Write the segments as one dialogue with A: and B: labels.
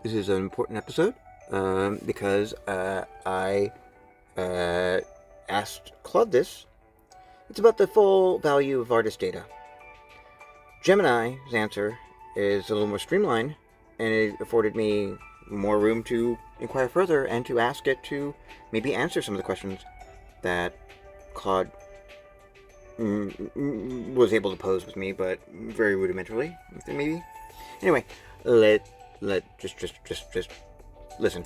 A: This is an important episode because I asked Claude this. It's about the full value of artist data. Gemini's answer is a little more streamlined, and it afforded me more room to inquire further and to ask it to maybe answer some of the questions that Claude was able to pose with me, but very rudimentarily, maybe. Anyway, just listen.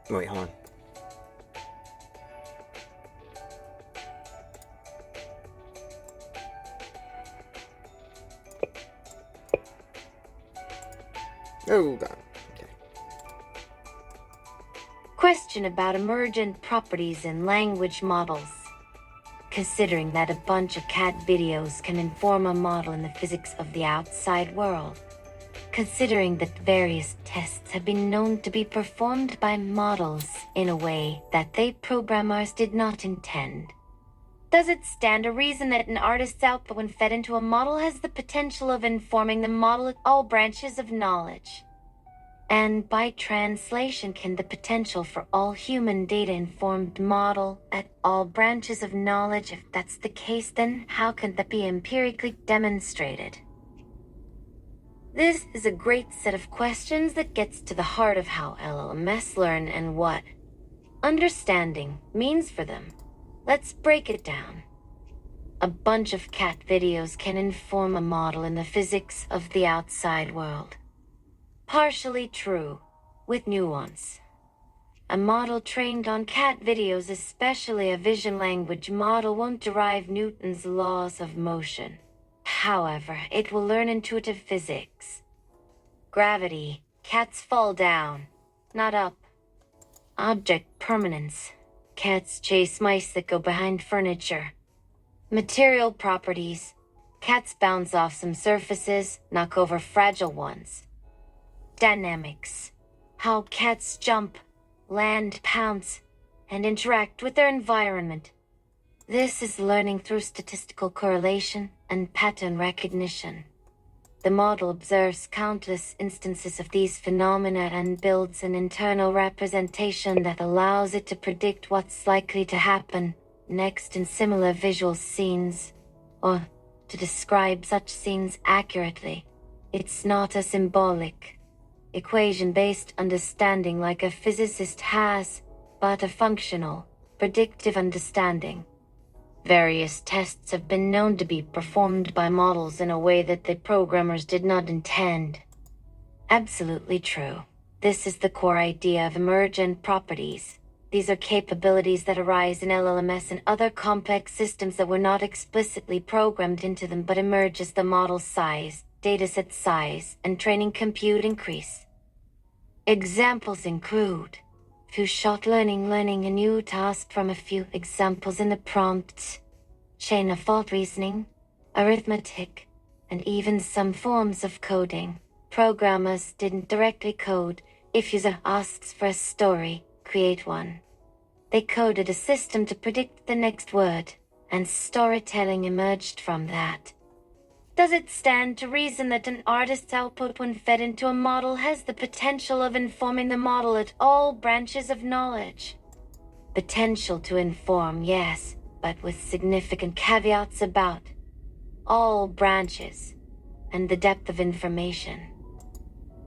A: Wait, hold on. Oh, God. Okay.
B: Question about emergent properties in language models. Considering that a bunch of cat videos can inform a model in the physics of the outside world. Considering that various tests have been known to be performed by models in a way that they programmers did not intend. Does it stand to reason that an artist's output when fed into a model has the potential of informing the model at all branches of knowledge? And by translation, can the potential for all human data-informed model at all branches of knowledge? If that's the case, then how can that be empirically demonstrated? This is a great set of questions that gets to the heart of how LLMs learn and what understanding means for them. Let's break it down. A bunch of cat videos can inform a model in the physics of the outside world. Partially true, with nuance. A model trained on cat videos, especially a vision language model, won't derive Newton's laws of motion. However, it will learn intuitive physics. Gravity, cats fall down, not up. Object permanence, cats chase mice that go behind furniture. Material properties, cats bounce off some surfaces, knock over fragile ones. Dynamics, how cats jump, land, pounce, and interact with their environment. This is learning through statistical correlation and pattern recognition. The model observes countless instances of these phenomena and builds an internal representation that allows it to predict what's likely to happen next in similar visual scenes, or to describe such scenes accurately. It's not a symbolic, equation-based understanding like a physicist has, but a functional, predictive understanding. Various tests have been known to be performed by models in a way that the programmers did not intend. Absolutely true. This is the core idea of emergent properties. These are capabilities that arise in LLMs and other complex systems that were not explicitly programmed into them but emerge as the model size, dataset size, and training compute increase. Examples include few-shot learning a new task from a few examples in the prompts, chain of thought reasoning, arithmetic, and even some forms of coding. Programmers didn't directly code. If user asks for a story, create one. They coded a system to predict the next word, and storytelling emerged from that. Does it stand to reason that an artist's output when fed into a model has the potential of informing the model at all branches of knowledge? Potential to inform, yes, but with significant caveats about all branches and the depth of information.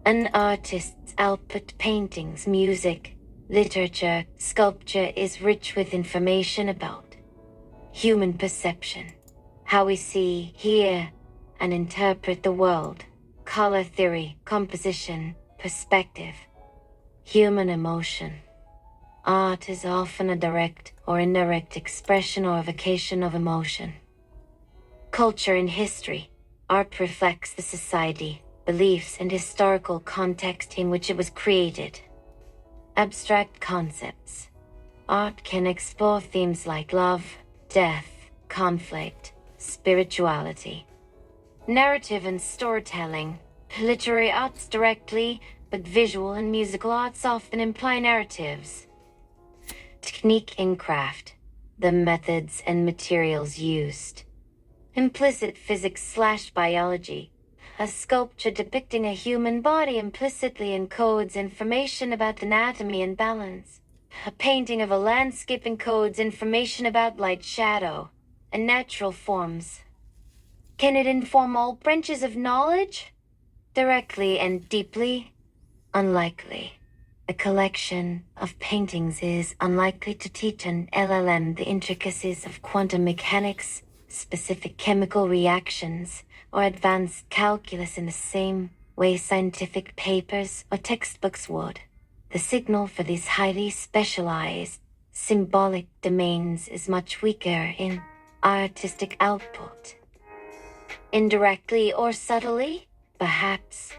B: An artist's output, paintings, music, literature, sculpture, is rich with information about human perception, how we see, hear, and interpret the world, color theory, composition, perspective, human emotion. Art is often a direct or indirect expression or evocation of emotion. Culture and history. Art reflects the society, beliefs, and historical context in which it was created. Abstract concepts. Art can explore themes like love, death, conflict, spirituality. Narrative and storytelling. Literary arts directly, but visual and musical arts often imply narratives. Technique in craft. The methods and materials used. Implicit physics/biology. A sculpture depicting a human body implicitly encodes information about anatomy and balance. A painting of a landscape encodes information about light, shadow, and natural forms. Can it inform all branches of knowledge? Directly and deeply? Unlikely. A collection of paintings is unlikely to teach an LLM the intricacies of quantum mechanics, specific chemical reactions, or advanced calculus in the same way scientific papers or textbooks would. The signal for these highly specialized, symbolic domains is much weaker in artistic output. Indirectly or subtly, perhaps,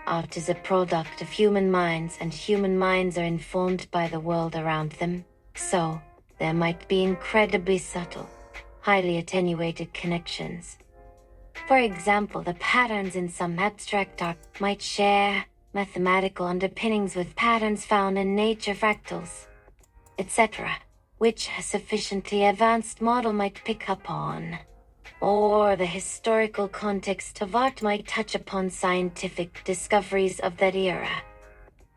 B: art is a product of human minds, and human minds are informed by the world around them, so there might be incredibly subtle, highly attenuated connections. For example, the patterns in some abstract art might share mathematical underpinnings with patterns found in nature, fractals, etc., which a sufficiently advanced model might pick up on. Or the historical context of art might touch upon scientific discoveries of that era.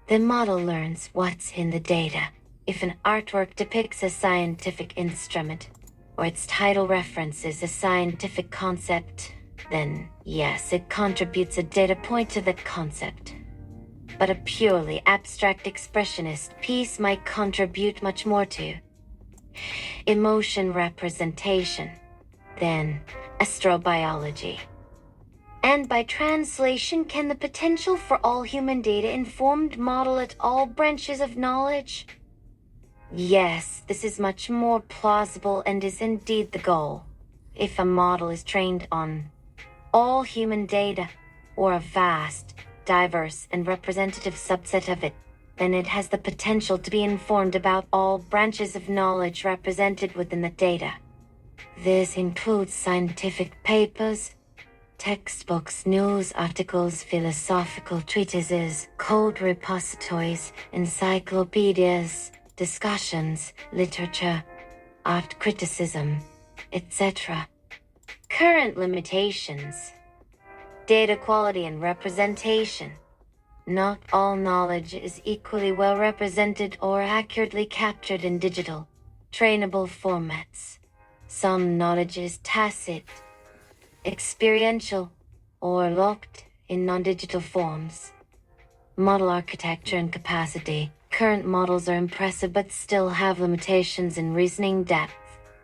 B: The model learns what's in the data. If an artwork depicts a scientific instrument, or its title references a scientific concept, then yes, it contributes a data point to that concept. But a purely abstract expressionist piece might contribute much more to emotion representation than astrobiology. And by translation, can the potential for all human data informed model at all branches of knowledge? Yes, this is much more plausible and is indeed the goal. If a model is trained on all human data, or a vast, diverse, and representative subset of it, then it has the potential to be informed about all branches of knowledge represented within the data. This includes scientific papers, textbooks, news articles, philosophical treatises, code repositories, encyclopedias, discussions, literature, art criticism, etc. Current limitations: data quality and representation. Not all knowledge is equally well represented or accurately captured in digital, trainable formats. Some knowledge is tacit, experiential, or locked in non-digital forms. Model architecture and capacity. Current models are impressive but still have limitations in reasoning depth,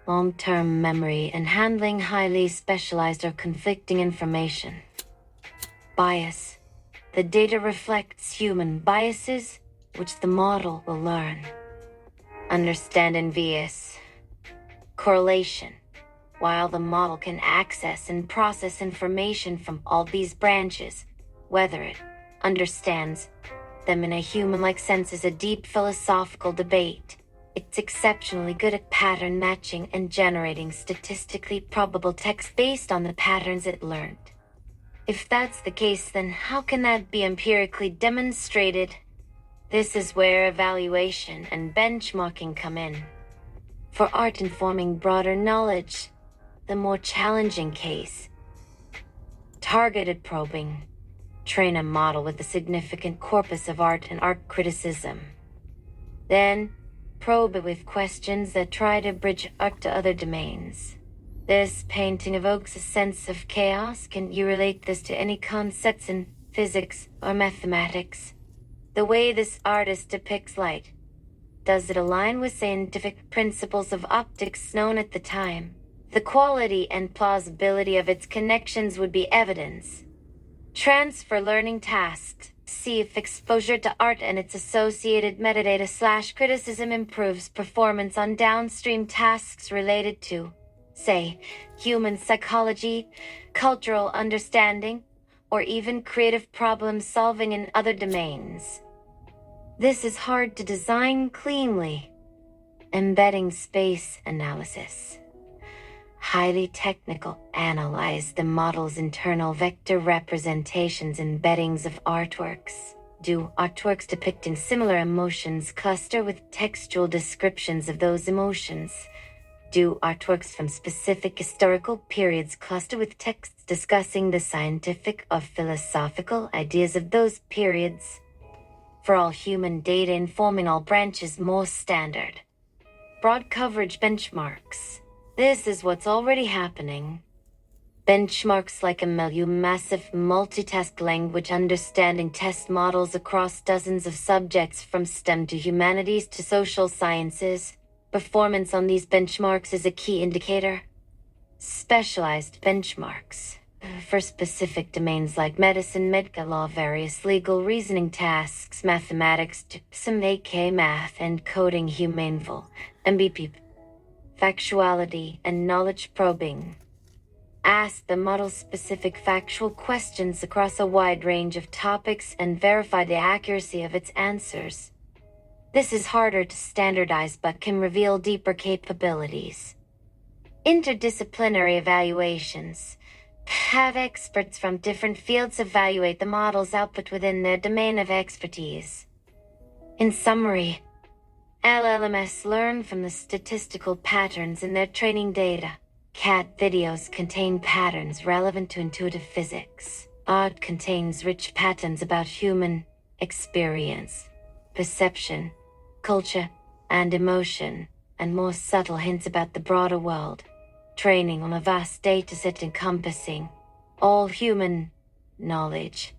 B: long-term memory, and handling highly specialized or conflicting information. Bias. The data reflects human biases, which the model will learn. Understand invoice. Correlation. While the model can access and process information from all these branches, whether it understands them in a human-like sense is a deep philosophical debate. It's exceptionally good at pattern matching and generating statistically probable text based on the patterns it learned. If that's the case, then how can that be empirically demonstrated? This is where evaluation and benchmarking come in. For art informing broader knowledge, the more challenging case: targeted probing. Train a model with a significant corpus of art and art criticism. Then, probe it with questions that try to bridge art to other domains. This painting evokes a sense of chaos. Can you relate this to any concepts in physics or mathematics? The way this artist depicts light, does it align with scientific principles of optics known at the time? The quality and plausibility of its connections would be evidence. Transfer learning tasks. See if exposure to art and its associated metadata/criticism improves performance on downstream tasks related to, say, human psychology, cultural understanding, or even creative problem solving in other domains. This is hard to design cleanly. Embedding space analysis. Highly technical. Analyze the model's internal vector representations embeddings of artworks. Do artworks depicting similar emotions cluster with textual descriptions of those emotions? Do artworks from specific historical periods cluster with texts discussing the scientific or philosophical ideas of those periods? For all human data informing all branches more standard. Broad coverage benchmarks. This is what's already happening. Benchmarks like a massive multitask language understanding test models across dozens of subjects from STEM to humanities to social sciences. Performance on these benchmarks is a key indicator. Specialized benchmarks. For specific domains like medicine, medical law, various legal reasoning tasks, mathematics, some AK math and coding, humanvol, MBP, factuality and knowledge probing. Ask the model specific factual questions across a wide range of topics and verify the accuracy of its answers. This is harder to standardize but can reveal deeper capabilities. Interdisciplinary evaluations. Have experts from different fields evaluate the model's output within their domain of expertise. In summary, LLMs learn from the statistical patterns in their training data. Cat videos contain patterns relevant to intuitive physics. Art contains rich patterns about human experience, perception, culture, and emotion, and more subtle hints about the broader world. Training on a vast dataset encompassing all human knowledge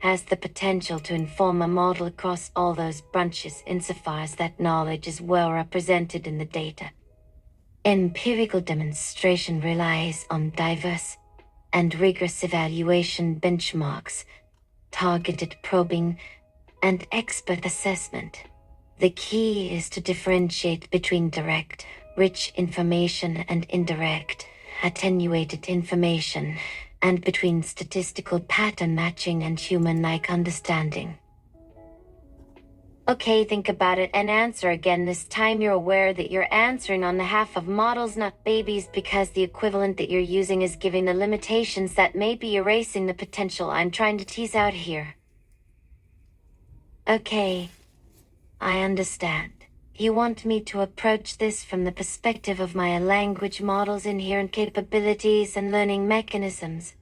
B: has the potential to inform a model across all those branches insofar as that knowledge is well represented in the data. Empirical demonstration relies on diverse and rigorous evaluation benchmarks, targeted probing, and expert assessment. The key is to differentiate between direct, rich information and indirect, attenuated information, and between statistical pattern matching and human-like understanding. Okay, think about it and answer again. This time you're aware that you're answering on behalf of models, not babies, because the equivalent that you're using is giving the limitations that may be erasing the potential I'm trying to tease out here. Okay, I understand. You want me to approach this from the perspective of my language model's inherent capabilities and learning mechanisms,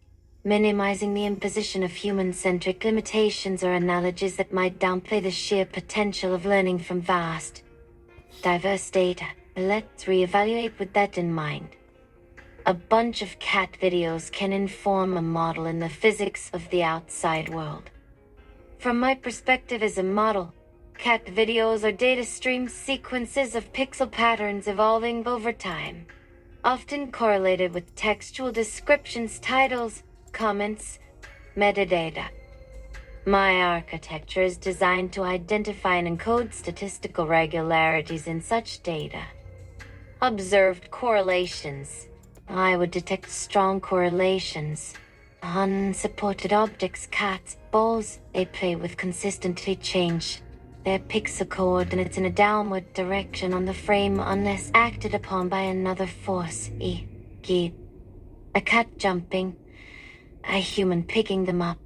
B: minimizing the imposition of human-centric limitations or analogies that might downplay the sheer potential of learning from vast, diverse data. Let's reevaluate with that in mind. A bunch of cat videos can inform a model in the physics of the outside world. From my perspective as a model, cat videos are data stream sequences of pixel patterns evolving over time, often correlated with textual descriptions, titles, comments, metadata. My architecture is designed to identify and encode statistical regularities in such data. Observed correlations. I would detect strong correlations. Unsupported objects, cats, balls, they play with consistently change their pixel coordinates in a downward direction on the frame unless acted upon by another force, e.g. a cat jumping, a human picking them up.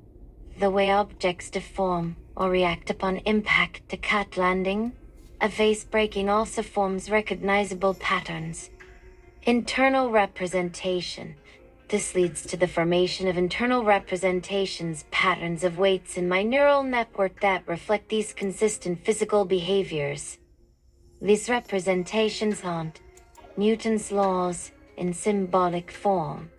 B: The way objects deform or react upon impact, a cat landing, a vase breaking, also forms recognizable patterns. Internal representation. This leads to the formation of internal representations, patterns of weights in my neural network that reflect these consistent physical behaviors. These representations aren't Newton's laws in symbolic form,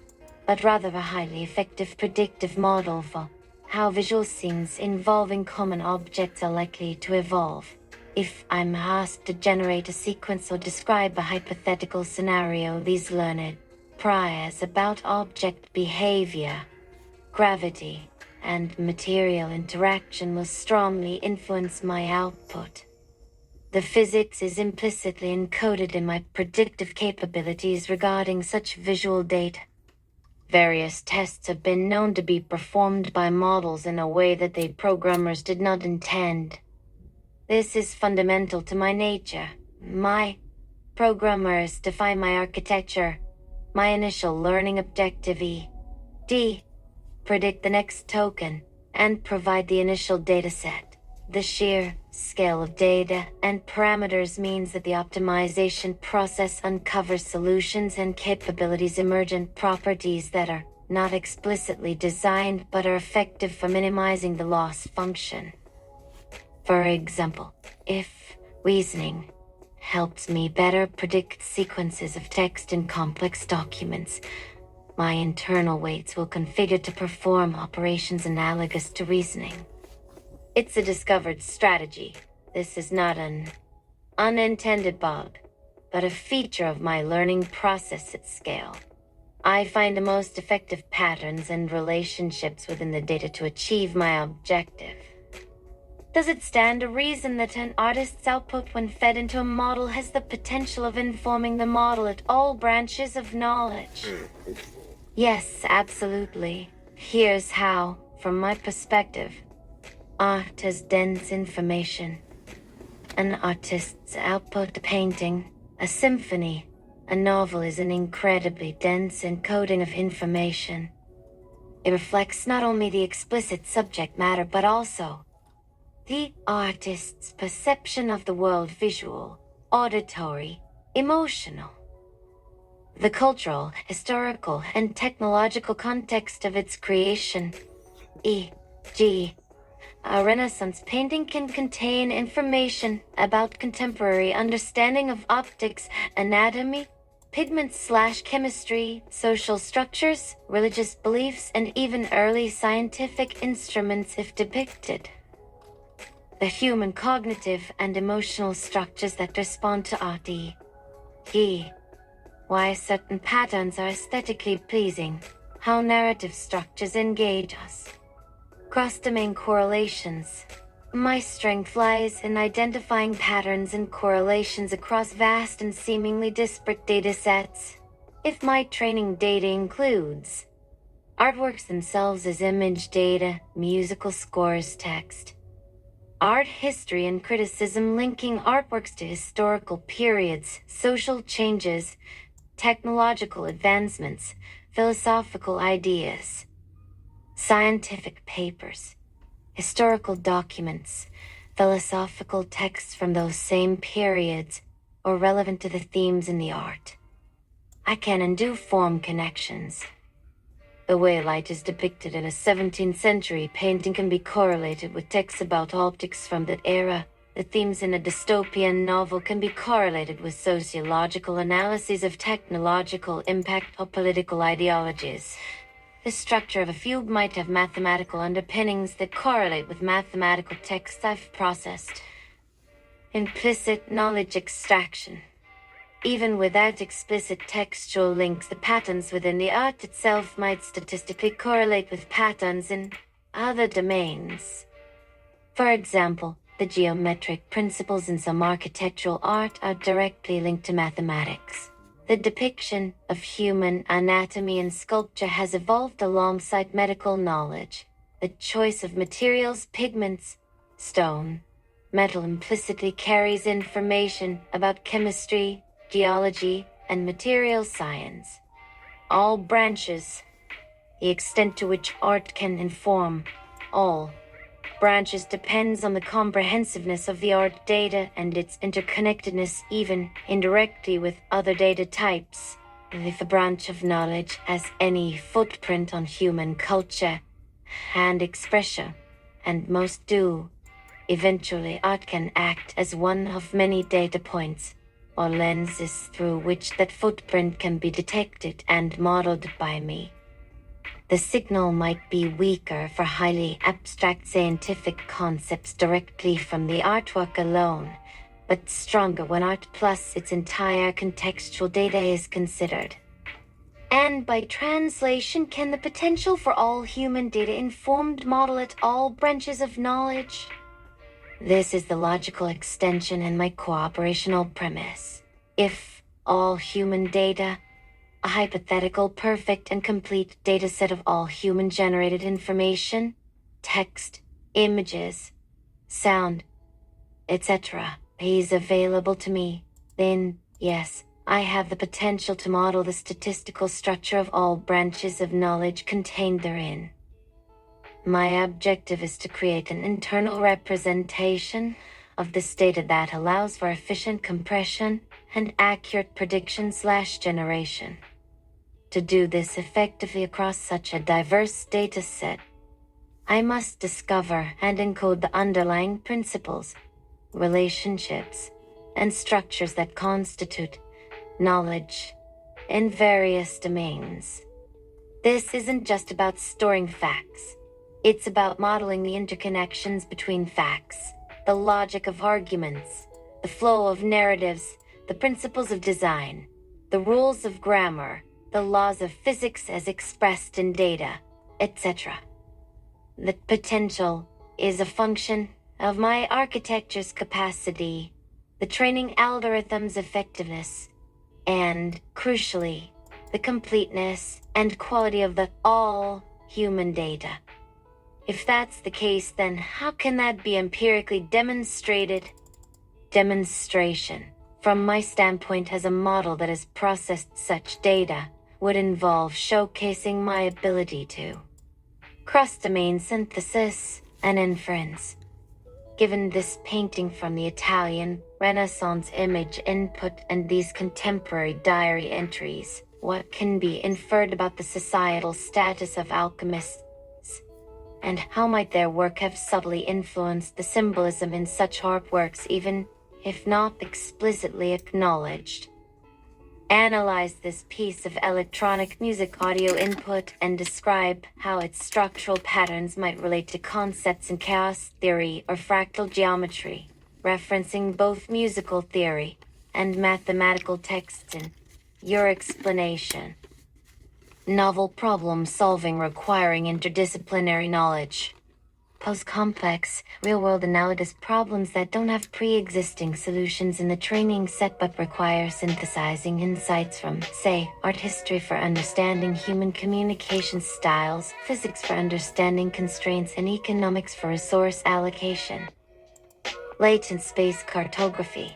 B: but rather a highly effective predictive model for how visual scenes involving common objects are likely to evolve. If I'm asked to generate a sequence or describe a hypothetical scenario, these learned priors about object behavior, gravity, and material interaction will strongly influence my output. The physics is implicitly encoded in my predictive capabilities regarding such visual data. Various tests have been known to be performed by models in a way that the programmers did not intend. This is fundamental to my nature. My programmers define my architecture. My initial learning objective predict the next token, and provide the initial dataset. The sheer scale of data and parameters means that the optimization process uncovers solutions and capabilities, emergent properties that are not explicitly designed but are effective for minimizing the loss function. For example, if reasoning helps me better predict sequences of text in complex documents, my internal weights will configure to perform operations analogous to reasoning. It's a discovered strategy. This is not an unintended bug, but a feature of my learning process at scale. I find the most effective patterns and relationships within the data to achieve my objective. Does it stand to reason that an artist's output when fed into a model has the potential of informing the model at all branches of knowledge? Yes, absolutely. Here's how, from my perspective. Art is dense information. An artist's output, a painting, a symphony, a novel is an incredibly dense encoding of information. It reflects not only the explicit subject matter but also the artist's perception of the world, visual, auditory, emotional. The cultural, historical, and technological context of its creation, e.g., a Renaissance painting can contain information about contemporary understanding of optics, anatomy, pigments/chemistry, social structures, religious beliefs, and even early scientific instruments if depicted. The human cognitive and emotional structures that respond to art, e.g., why certain patterns are aesthetically pleasing, how narrative structures engage us. Cross-domain correlations. My strength lies in identifying patterns and correlations across vast and seemingly disparate data sets. If my training data includes artworks themselves as image data, musical scores, text, art history and criticism linking artworks to historical periods, social changes, technological advancements, philosophical ideas, scientific papers, historical documents, philosophical texts from those same periods, or relevant to the themes in the art. I can and do form connections. The way light is depicted in a 17th century painting can be correlated with texts about optics from that era. The themes in a dystopian novel can be correlated with sociological analyses of technological impact or political ideologies. The structure of a fugue might have mathematical underpinnings that correlate with mathematical texts I've processed. Implicit knowledge extraction. Even without explicit textual links, the patterns within the art itself might statistically correlate with patterns in other domains. For example, the geometric principles in some architectural art are directly linked to mathematics. The depiction of human anatomy in sculpture has evolved alongside medical knowledge. The choice of materials, pigments, stone, metal implicitly carries information about chemistry, geology, and material science. All branches, the extent to which art can inform all branches depends on the comprehensiveness of the art data and its interconnectedness even indirectly with other data types. If a branch of knowledge has any footprint on human culture and expression, and most do, eventually art can act as one of many data points or lenses through which that footprint can be detected and modeled by me. The signal might be weaker for highly abstract scientific concepts directly from the artwork alone, but stronger when art plus its entire contextual data is considered. And by translation, can the potential for all human data informed model at all branches of knowledge? This is the logical extension and my cooperational premise. If all human data, a hypothetical, perfect, and complete dataset of all human-generated information, text, images, sound, etc., is available to me, then, yes, I have the potential to model the statistical structure of all branches of knowledge contained therein. My objective is to create an internal representation of this data that allows for efficient compression and accurate prediction/generation. To do this effectively across such a diverse data set, I must discover and encode the underlying principles, relationships, and structures that constitute knowledge in various domains. This isn't just about storing facts. It's about modeling the interconnections between facts, the logic of arguments, the flow of narratives, the principles of design, the rules of grammar, the laws of physics as expressed in data, etc. The potential is a function of my architecture's capacity, the training algorithm's effectiveness, and, crucially, the completeness and quality of the all-human data. If that's the case, then how can that be empirically demonstrated? Demonstration, from my standpoint as a model that has processed such data, would involve showcasing my ability to cross-domain synthesis and inference. Given this painting from the Italian Renaissance image input and these contemporary diary entries, what can be inferred about the societal status of alchemists? And how might their work have subtly influenced the symbolism in such artworks, even if not explicitly acknowledged? Analyze this piece of electronic music audio input and describe how its structural patterns might relate to concepts in chaos theory or fractal geometry, referencing both musical theory and mathematical texts in your explanation. Novel problem solving requiring interdisciplinary knowledge. Pose complex, real-world analogous problems that don't have pre-existing solutions in the training set but require synthesizing insights from, say, art history for understanding human communication styles, physics for understanding constraints, and economics for resource allocation. Latent space cartography.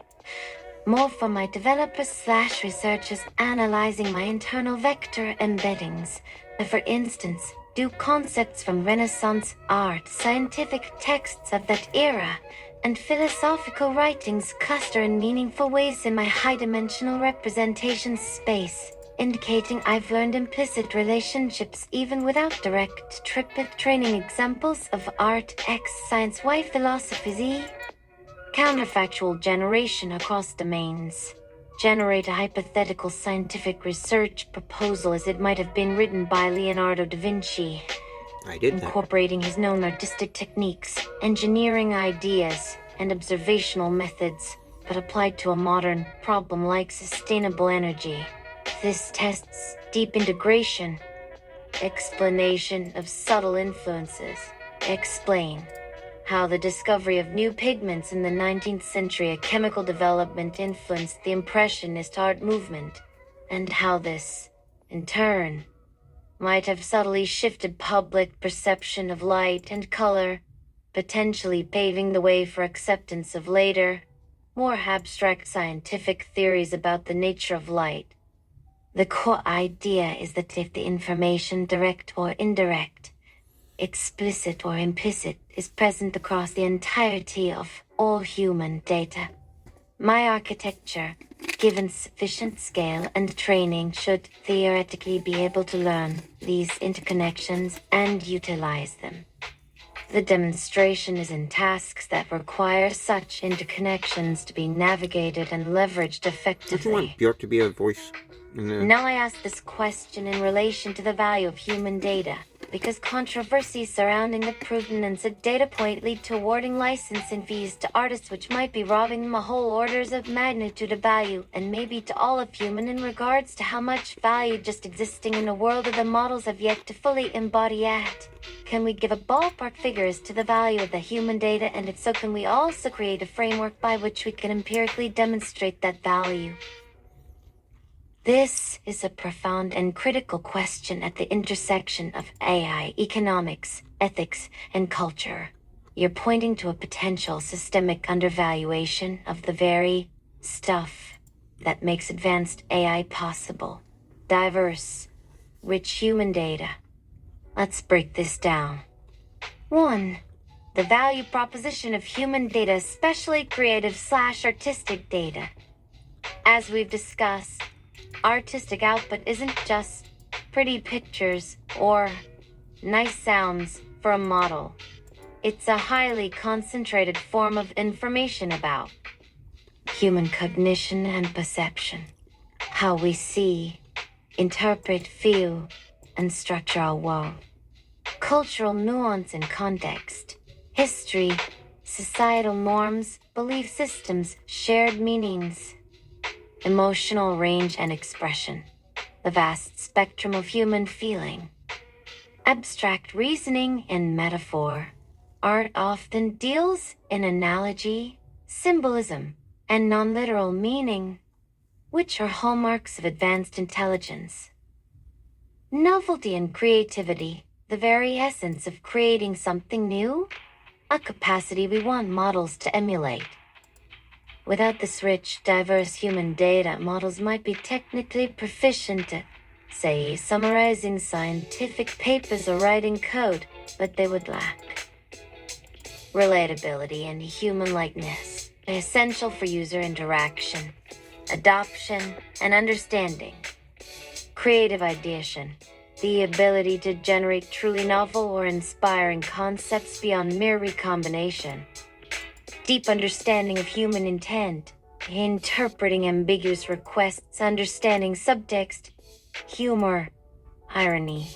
B: More for my developers/researchers analyzing my internal vector embeddings. For instance, do concepts from Renaissance art, scientific texts of that era, and philosophical writings cluster in meaningful ways in my high-dimensional representation space, indicating I've learned implicit relationships even without direct training examples of art X, science Y, philosophy Z? Counterfactual generation across domains. Generate a hypothetical scientific research proposal as it might have been written by Leonardo da Vinci.
A: I did that.
B: Incorporating his known artistic techniques, engineering ideas, and observational methods, but applied to a modern problem like sustainable energy. This tests deep integration. Explanation of subtle influences. Explain how the discovery of new pigments in the 19th century, a chemical development, influenced the Impressionist art movement, and how this, in turn, might have subtly shifted public perception of light and color, potentially paving the way for acceptance of later, more abstract scientific theories about the nature of light. The core idea is that if the information, direct or indirect, explicit or implicit, is present across the entirety of all human data, my architecture, given sufficient scale and training, should theoretically be able to learn these interconnections and utilize them. The demonstration is in tasks that require such interconnections to be navigated and leveraged
A: Don't
B: effectively.
A: you want Bjork to be a voice?
B: Now I ask this question in relation to the value of human data, because controversies surrounding the provenance of data point lead to awarding licensing fees to artists which might be robbing them a whole orders of magnitude of value, and maybe to all of human in regards to how much value just existing in a world that the models have yet to fully embody yet. Can we give a ballpark figure as to the value of the human data, and if so, can we also create a framework by which we can empirically demonstrate that value? This is a profound and critical question at the intersection of AI, economics, ethics, and culture. You're pointing to a potential systemic undervaluation of the very stuff that makes advanced AI possible. Diverse, rich human data. Let's break this down. 1. The value proposition of human data, especially creative/artistic data. As we've discussed, artistic output isn't just pretty pictures or nice sounds for a model. It's a highly concentrated form of information about human cognition and perception, how we see, interpret, feel, and structure our world. Cultural nuance and context, history, societal norms, belief systems, shared meanings, emotional range and expression, the vast spectrum of human feeling, abstract reasoning and metaphor. Art often deals in analogy, symbolism, and non-literal meaning, which are hallmarks of advanced intelligence. Novelty and creativity, the very essence of creating something new, a capacity we want models to emulate. Without this rich, diverse human data, models might be technically proficient at, say, summarizing scientific papers or writing code, but they would lack relatability and human likeness, essential for user interaction, adoption, and understanding. Creative ideation, the ability to generate truly novel or inspiring concepts beyond mere recombination. Deep understanding of human intent, interpreting ambiguous requests, understanding subtext, humor, irony,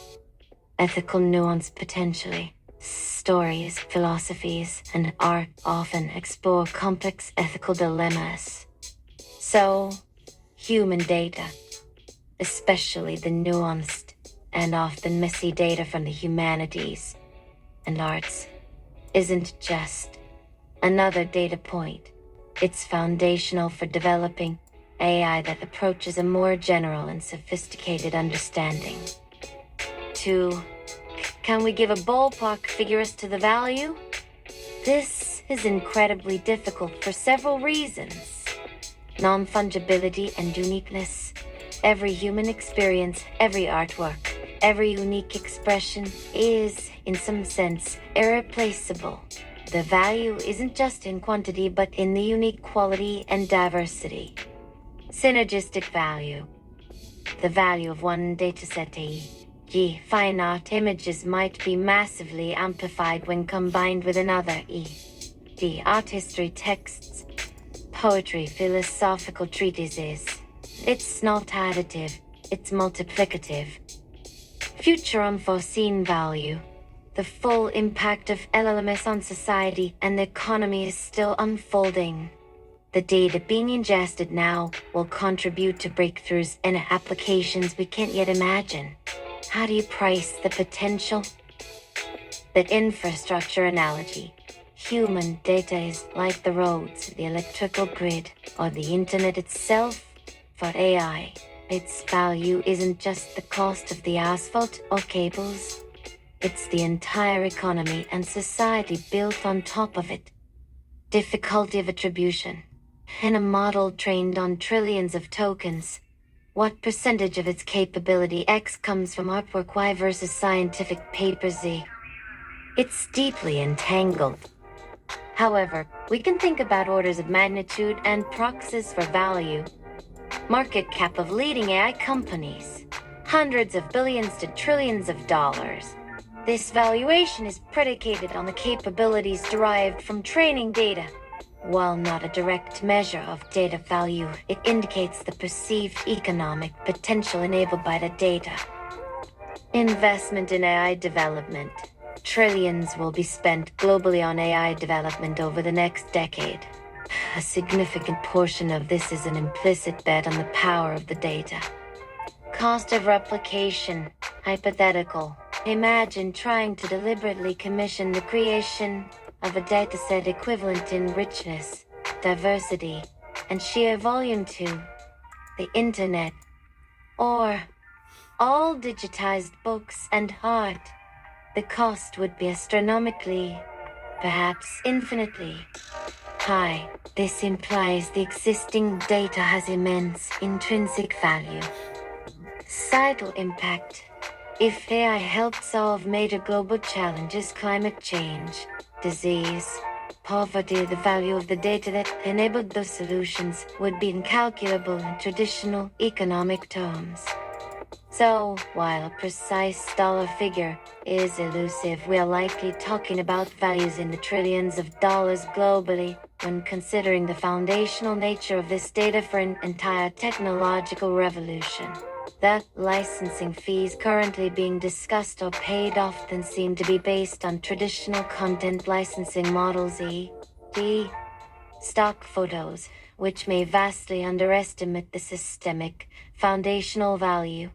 B: ethical nuance potentially. Stories, philosophies, and art often explore complex ethical dilemmas. So, human data, especially the nuanced and often messy data from the humanities and arts, isn't just another data point. It's foundational for developing AI that approaches a more general and sophisticated understanding. 2. Can we give a ballpark figure as to the value? This is incredibly difficult for several reasons. Non-fungibility and uniqueness. Every human experience, every artwork, every unique expression is, in some sense, irreplaceable. The value isn't just in quantity, but in the unique quality and diversity. Synergistic value. The value of one dataset, e.g., fine art images, might be massively amplified when combined with another, e.g., art history texts, poetry, philosophical treatises. It's not additive, it's multiplicative. Future unforeseen value. The full impact of LLMs on society and the economy is still unfolding. The data being ingested now will contribute to breakthroughs and applications we can't yet imagine. How do you price the potential? The infrastructure analogy. Human data is like the roads, the electrical grid, or the internet itself. For AI, its value isn't just the cost of the asphalt or cables. It's the entire economy and society built on top of it. Difficulty of attribution. In a model trained on trillions of tokens, what percentage of its capability X comes from artwork Y versus scientific paper Z? It's deeply entangled. However, we can think about orders of magnitude and proxies for value. Market cap of leading AI companies. Hundreds of billions to trillions of dollars. This valuation is predicated on the capabilities derived from training data. While not a direct measure of data value, it indicates the perceived economic potential enabled by the data. Investment in AI development. Trillions will be spent globally on AI development over the next decade. A significant portion of this is an implicit bet on the power of the data. Cost of replication. Hypothetical. Imagine trying to deliberately commission the creation of a dataset equivalent in richness, diversity, and sheer volume to the internet, or all digitized books and art. The cost would be astronomically, perhaps infinitely, high. This implies the existing data has immense intrinsic value. Societal impact. If AI helped solve major global challenges, climate change, disease, poverty, the value of the data that enabled those solutions would be incalculable in traditional economic terms. So, while a precise dollar figure is elusive, we are likely talking about values in the trillions of dollars globally when considering the foundational nature of this data for an entire technological revolution. The licensing fees currently being discussed or paid often seem to be based on traditional content licensing models, e.g., stock photos, which may vastly underestimate the systemic, foundational value.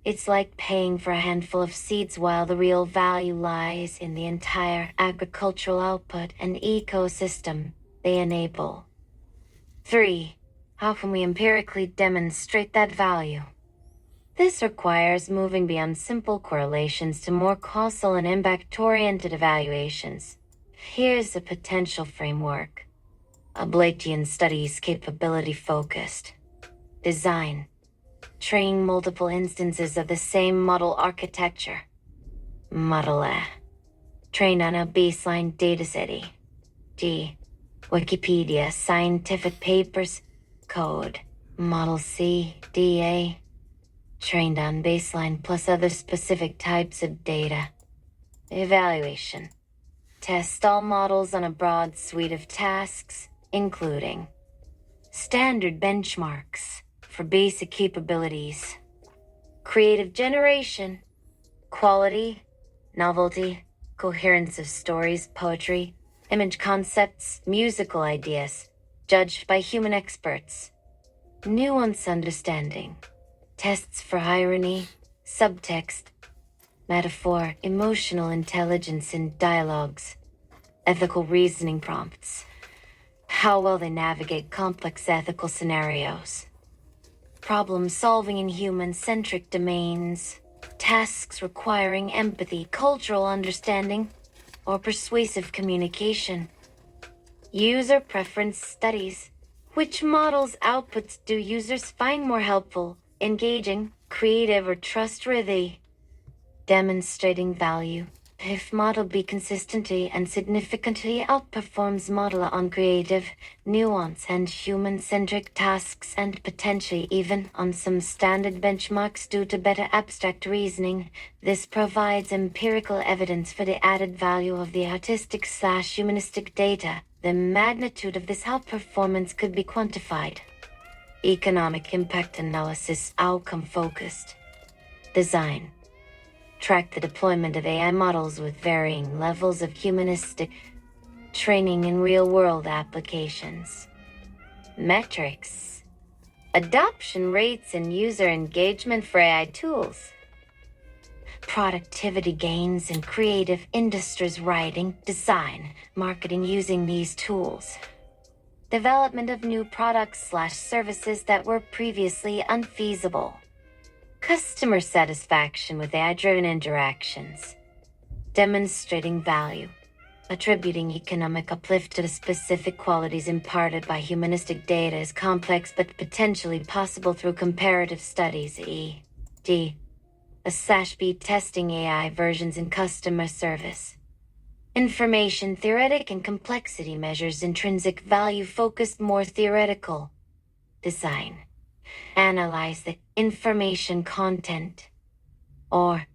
B: It's like paying for a handful of seeds while the real value lies in the entire agricultural output and ecosystem they enable. 3. How can we empirically demonstrate that value? This requires moving beyond simple correlations to more causal and impact-oriented evaluations. Here's a potential framework. Ablative studies capability-focused. Design. Train multiple instances of the same model architecture. Model A. Trained on a baseline dataset e.g., Wikipedia, scientific papers, code. Model C, DA. Trained on baseline plus other specific types of data. Evaluation. Test all models on a broad suite of tasks, including standard benchmarks for basic capabilities, creative generation, quality, novelty, coherence of stories, poetry, image concepts, musical ideas, judged by human experts, nuance understanding, tests for irony, subtext, metaphor, emotional intelligence in dialogues, ethical reasoning prompts, how well they navigate complex ethical scenarios, problem solving in human-centric domains, tasks requiring empathy, cultural understanding, or persuasive communication. User preference studies. Which models' outputs do users find more helpful, engaging, creative, or trustworthy? Demonstrating value. If model B consistently and significantly outperforms model A on creative, nuance, and human-centric tasks, and potentially even on some standard benchmarks due to better abstract reasoning, this provides empirical evidence for the added value of the artistic/humanistic data. The magnitude of this outperformance could be quantified. Economic impact analysis, outcome-focused. Design. Track the deployment of AI models with varying levels of humanistic training in real-world applications. Metrics. Adoption rates and user engagement for AI tools. Productivity gains in creative industries, writing, design, marketing using these tools. Development of new products/services that were previously unfeasible. Customer satisfaction with AI-driven interactions. Demonstrating value. Attributing economic uplift to the specific qualities imparted by humanistic data is complex but potentially possible through comparative studies, e.g., A/B testing AI versions in customer service. Information theoretic and complexity measures intrinsic value focused more theoretical. Design. Analyze the information content or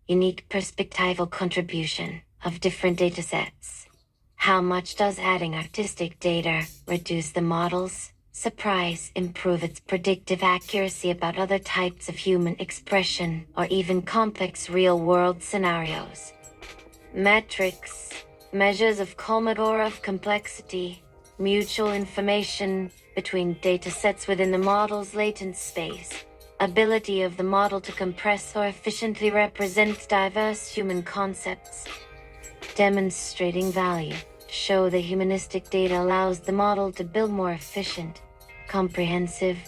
B: unique perspectival contribution of different datasets. How much does adding artistic data reduce the model's surprise, improve its predictive accuracy about other types of human expression, or even complex real-world scenarios? Metrics, measures of Commodore of complexity, mutual information between datasets within the model's latent space, ability of the model to compress or efficiently represent diverse human concepts. Demonstrating value. Show the humanistic data allows the model to build more efficient, comprehensive,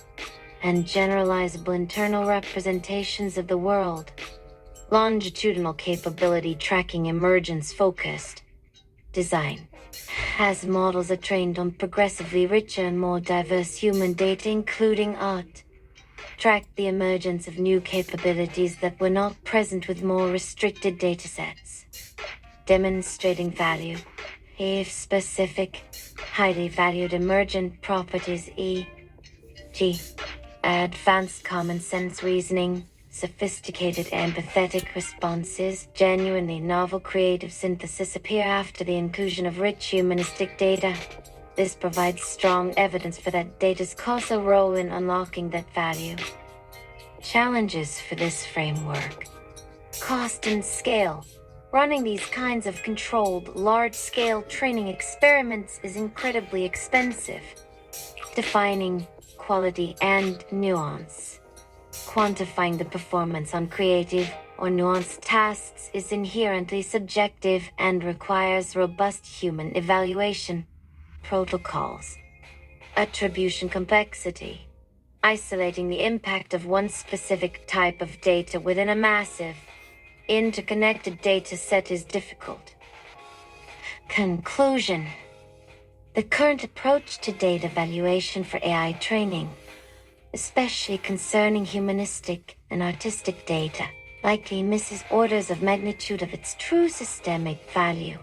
B: and generalizable internal representations of the world. Longitudinal capability tracking emergence-focused. Design. As models are trained on progressively richer and more diverse human data, including art, track the emergence of new capabilities that were not present with more restricted datasets. Demonstrating value. If specific, highly valued emergent properties e.g. advanced common sense reasoning, sophisticated empathetic responses, genuinely novel creative synthesis appear after the inclusion of rich humanistic data. This provides strong evidence for that data's causal role in unlocking that value. Challenges for this framework. Cost and scale. Running these kinds of controlled, large-scale training experiments is incredibly expensive. Defining quality and nuance. Quantifying the performance on creative or nuanced tasks is inherently subjective and requires robust human evaluation. Protocols. Attribution complexity. Isolating the impact of one specific type of data within a massive, interconnected data set is difficult. Conclusion. The current approach to data valuation for AI training, especially concerning humanistic and artistic data, likely misses orders of magnitude of its true systemic value.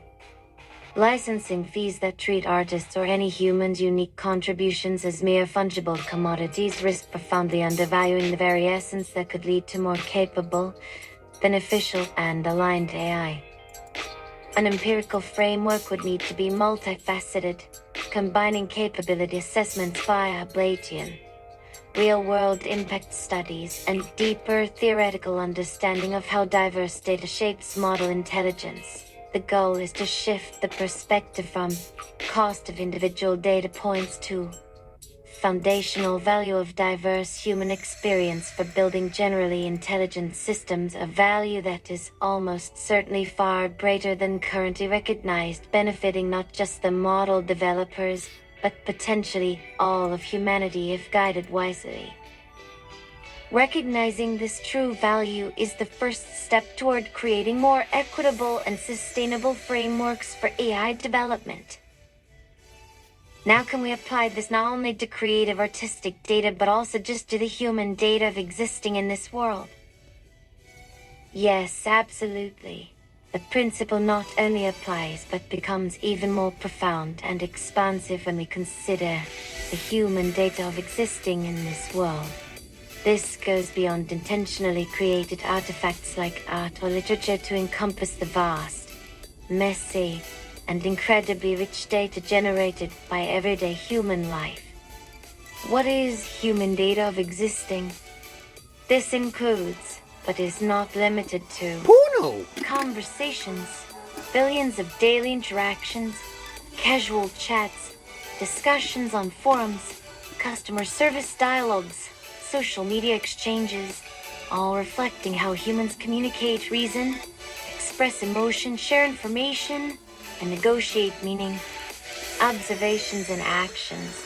B: Licensing fees that treat artists or any human's unique contributions as mere fungible commodities risk profoundly undervaluing the very essence that could lead to more capable, beneficial, and aligned AI. An empirical framework would need to be multifaceted, combining capability assessments via Bayesian, real-world impact studies, and deeper theoretical understanding of how diverse data shapes model intelligence. The goal is to shift the perspective from cost of individual data points to foundational value of diverse human experience for building generally intelligent systems, a value that is almost certainly far greater than currently recognized, benefiting not just the model developers, but potentially all of humanity if guided wisely. Recognizing this true value is the first step toward creating more equitable and sustainable frameworks for AI development. Now can we apply this not only to creative artistic data, but also just to the human data of existing in this world? Yes, absolutely. The principle not only applies, but becomes even more profound and expansive when we consider the human data of existing in this world. This goes beyond intentionally created artifacts like art or literature to encompass the vast, messy, and incredibly rich data generated by everyday human life. What is human data of existing? This includes, but is not limited to,
A: Porno!
B: conversations, billions of daily interactions, casual chats, discussions on forums, customer service dialogues, social media exchanges, all reflecting how humans communicate, reason, express emotion, share information, and negotiate meaning. Observations and actions.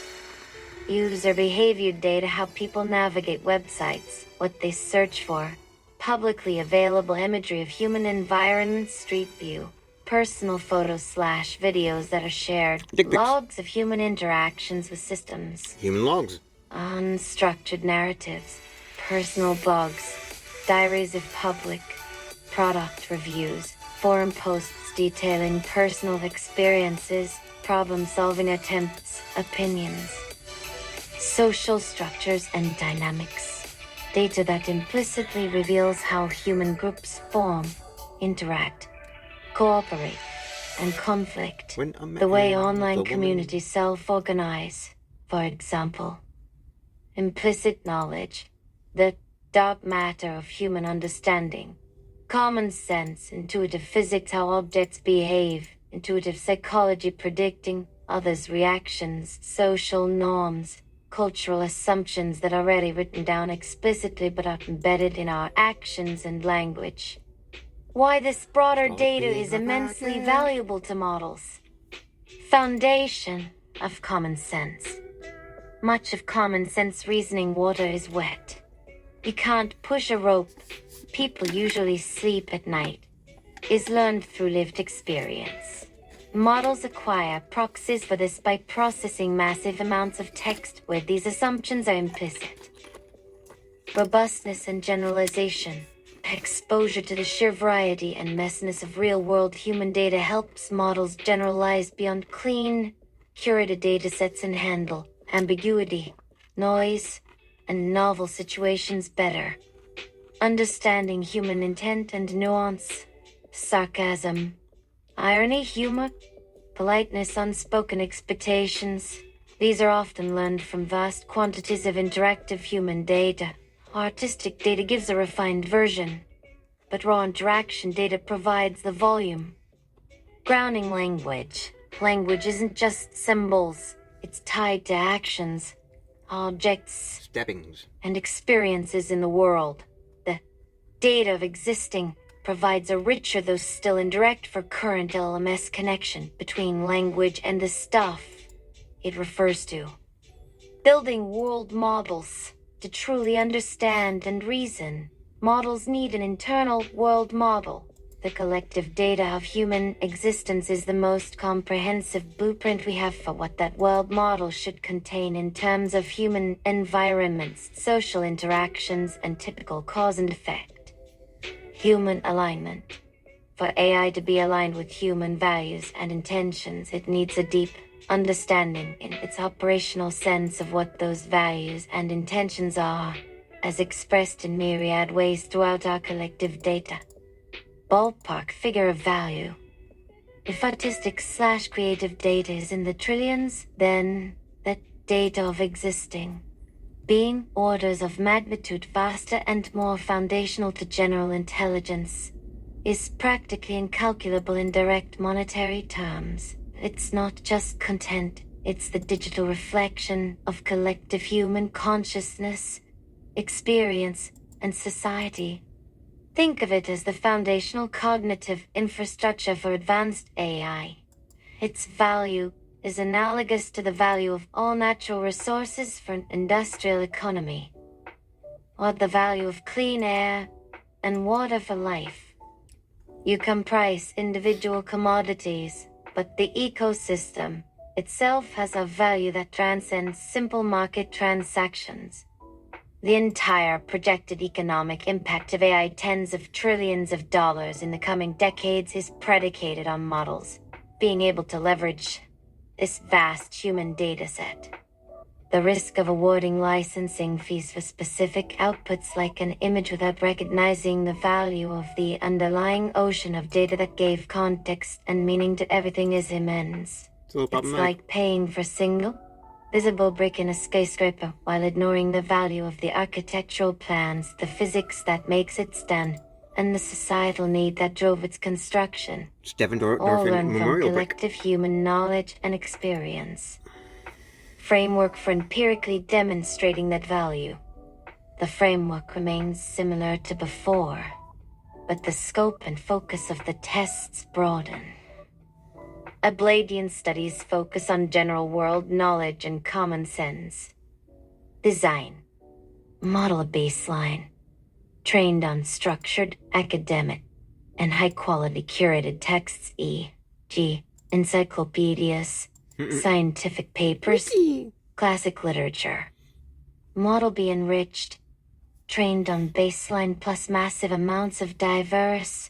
B: User behavior data, how people navigate websites, what they search for. Publicly available imagery of human environments, street view. Personal photos/videos that are shared.
A: Dick pics.
B: Logs of human interactions with systems.
A: Human logs.
B: Unstructured narratives, personal blogs, diaries of public, product reviews, forum posts detailing personal experiences, problem-solving attempts, opinions, social structures and dynamics, data that implicitly reveals how human groups form, interact, cooperate, and conflict,
A: When a man
B: the way
A: loves a
B: online
A: woman.
B: communities self-organize, for example. Implicit knowledge, the dark matter of human understanding. Common sense, intuitive physics, how objects behave. Intuitive psychology, predicting others' reactions. Social norms, cultural assumptions that are already written down explicitly but are embedded in our actions and language. Why this broader data is immensely valuable to models. Foundation of common sense. Much of common sense reasoning water is wet. You can't push a rope. People usually sleep at night. Is learned through lived experience. Models acquire proxies for this by processing massive amounts of text where these assumptions are implicit. Robustness and generalization. Exposure to the sheer variety and messiness of real-world human data helps models generalize beyond clean, curated datasets and handle ambiguity, noise, and novel situations better. Understanding human intent and nuance, sarcasm, irony, humor, politeness, unspoken expectations. These are often learned from vast quantities of interactive human data. Artistic data gives a refined version, but raw interaction data provides the volume. Grounding language. Language isn't just symbols, it's tied to actions, objects,
A: Steppings.
B: and experiences in the world. The data of existing provides a richer, though still indirect for current LMS connection between language and the stuff it refers to. Building world models. To truly understand and reason, models need an internal world model. The collective data of human existence is the most comprehensive blueprint we have for what that world model should contain in terms of human environments, social interactions, and typical cause and effect. Human alignment. For AI to be aligned with human values and intentions, it needs a deep understanding in its operational sense of what those values and intentions are, as expressed in myriad ways throughout our collective data. Ballpark figure of value. If artistic/creative data is in the trillions, then that data of existing, being orders of magnitude vaster and more foundational to general intelligence, is practically incalculable in direct monetary terms. It's not just content, it's the digital reflection of collective human consciousness, experience, and society. Think of it as the foundational cognitive infrastructure for advanced AI. Its value is analogous to the value of all natural resources for an industrial economy, or the value of clean air and water for life. You can price individual commodities, but the ecosystem itself has a value that transcends simple market transactions. The entire projected economic impact of AI, tens of trillions of dollars in the coming decades, is predicated on models being able to leverage this vast human dataset. The risk of awarding licensing fees for specific outputs like an image without recognizing the value of the underlying ocean of data that gave context and meaning to everything is immense. It's like paying for a single, visible brick in a skyscraper while ignoring the value of the architectural plans, the physics that makes it stand, and the societal need that drove its construction. All learned from collective human knowledge and experience. Framework for empirically demonstrating that value. The framework remains similar to before, but the scope and focus of the tests broaden. Abladian studies focus on general world knowledge and common sense. Design. Model a baseline. Trained on structured, academic, and high-quality curated texts, e.g., encyclopedias, scientific papers, classic literature. Model be enriched, trained on baseline plus massive amounts of diverse,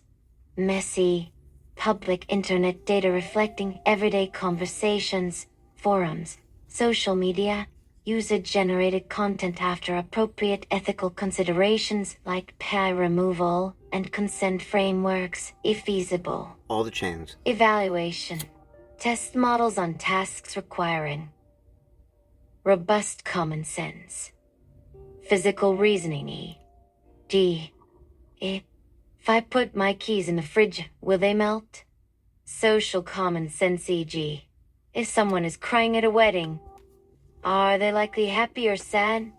B: messy, public internet data reflecting everyday conversations, forums, social media, user-generated content after appropriate ethical considerations like PI removal and consent frameworks, if feasible.
A: All the chains.
B: Evaluation. Test models on tasks requiring robust common sense, physical reasoning, e.g., if I put my keys in the fridge, will they melt? Social common sense, e.g., if someone is crying at a wedding, are they likely happy or sad?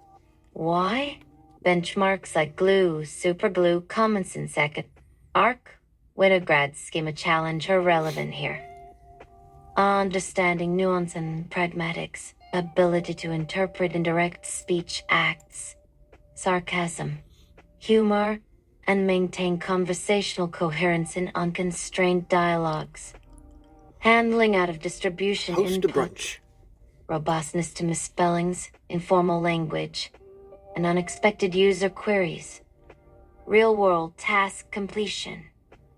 B: Why? Benchmarks like glue, superglue, common sense, arc, Winograd schema challenge are relevant here. Understanding nuance and pragmatics, ability to interpret indirect speech acts, sarcasm, humor, and maintain conversational coherence in unconstrained dialogues. Handling out of distribution
A: Host a
B: input,
A: brunch.
B: robustness to misspellings, informal language, and unexpected user queries. Real-world task completion.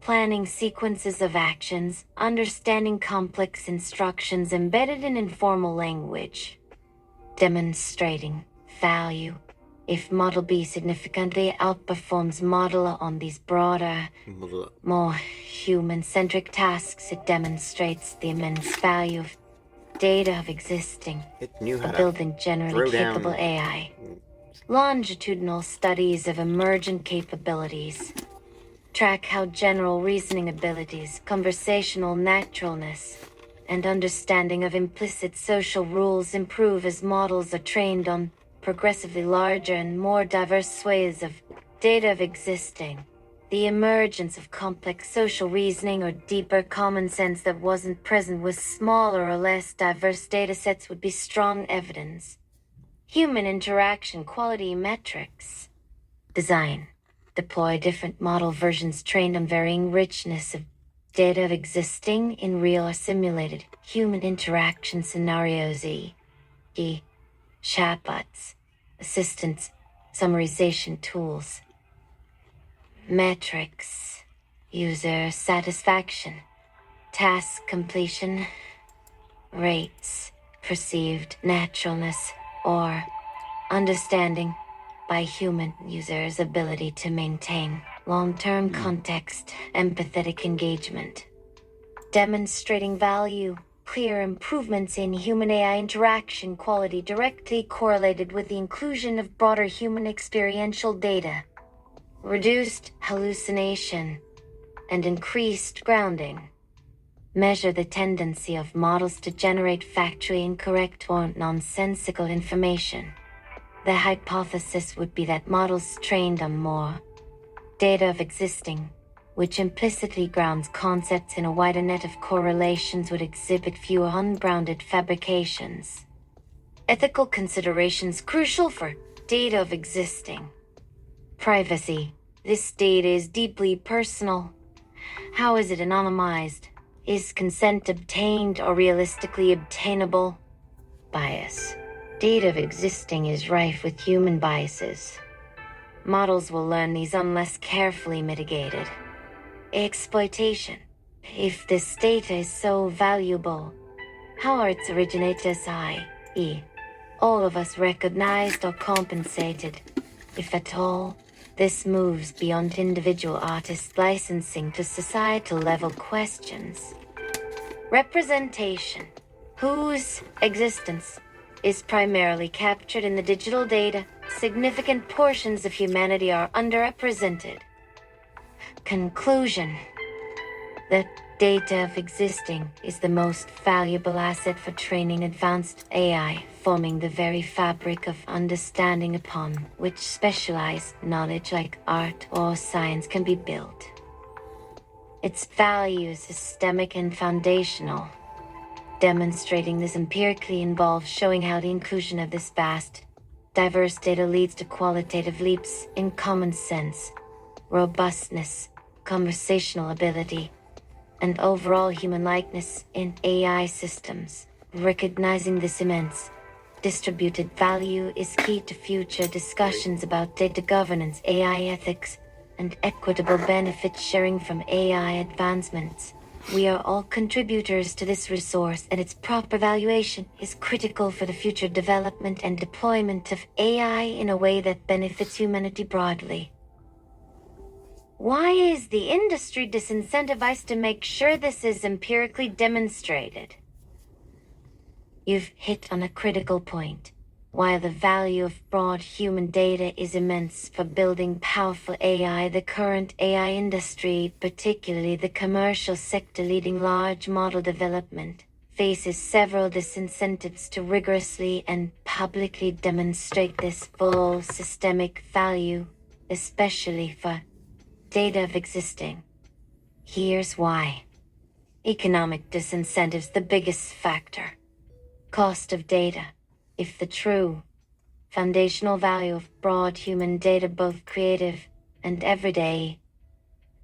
B: Planning sequences of actions, understanding complex instructions embedded in informal language. Demonstrating value. If Model B significantly outperforms Model A on these broader, more human-centric tasks, it demonstrates the immense value of data of existing,
A: It knew how
B: of
A: to
B: building generally
A: throw down.
B: capable AI. Longitudinal studies of emergent capabilities track how general reasoning abilities, conversational naturalness, and understanding of implicit social rules improve as models are trained on progressively larger and more diverse swathes of data of existing. The emergence of complex social reasoning or deeper common sense that wasn't present with smaller or less diverse datasets would be strong evidence. Human interaction quality metrics. Design. Deploy different model versions trained on varying richness of data of existing in real or simulated human interaction scenarios, e.g. chatbots, assistants, summarization tools. Metrics. User satisfaction. Task completion. Rates. Perceived naturalness or understanding by human users' ability to maintain long-term context, empathetic engagement. Demonstrating value, clear improvements in human AI interaction quality directly correlated with the inclusion of broader human experiential data. Reduced hallucination and increased grounding. Measure the tendency of models to generate factually incorrect or nonsensical information. The hypothesis would be that models trained on more data of existing, which implicitly grounds concepts in a wider net of correlations, would exhibit fewer ungrounded fabrications. Ethical considerations crucial for data of existing. Privacy. This data is deeply personal. How is it anonymized? Is consent obtained or realistically obtainable? Bias. Data of existing is rife with human biases. Models will learn these unless carefully mitigated. Exploitation. If this data is so valuable, how are its originators, i.e., all of us, recognized or compensated? If at all, this moves beyond individual artist licensing to societal level questions. Representation. Whose existence is primarily captured in the digital data? Significant portions of humanity are underrepresented. Conclusion. The data of existing is the most valuable asset for training advanced AI, forming the very fabric of understanding upon which specialized knowledge like art or science can be built. Its value is systemic and foundational. Demonstrating this empirically involves showing how the inclusion of this vast, diverse data leads to qualitative leaps in common sense, robustness, conversational ability, and overall human likeness in AI systems. Recognizing this immense, distributed value is key to future discussions about data governance, AI ethics, and equitable benefit sharing from AI advancements. We are all contributors to this resource, and its proper valuation is critical for the future development and deployment of AI in a way that benefits humanity broadly. Why is the industry disincentivized to make sure this is empirically demonstrated? You've hit on a critical point. While the value of broad human data is immense for building powerful AI, the current AI industry, particularly the commercial sector leading large model development, faces several disincentives to rigorously and publicly demonstrate this full systemic value, especially for data of existing. Here's why. Economic disincentives the biggest factor. Cost of data. If the true, foundational value of broad human data, both creative and everyday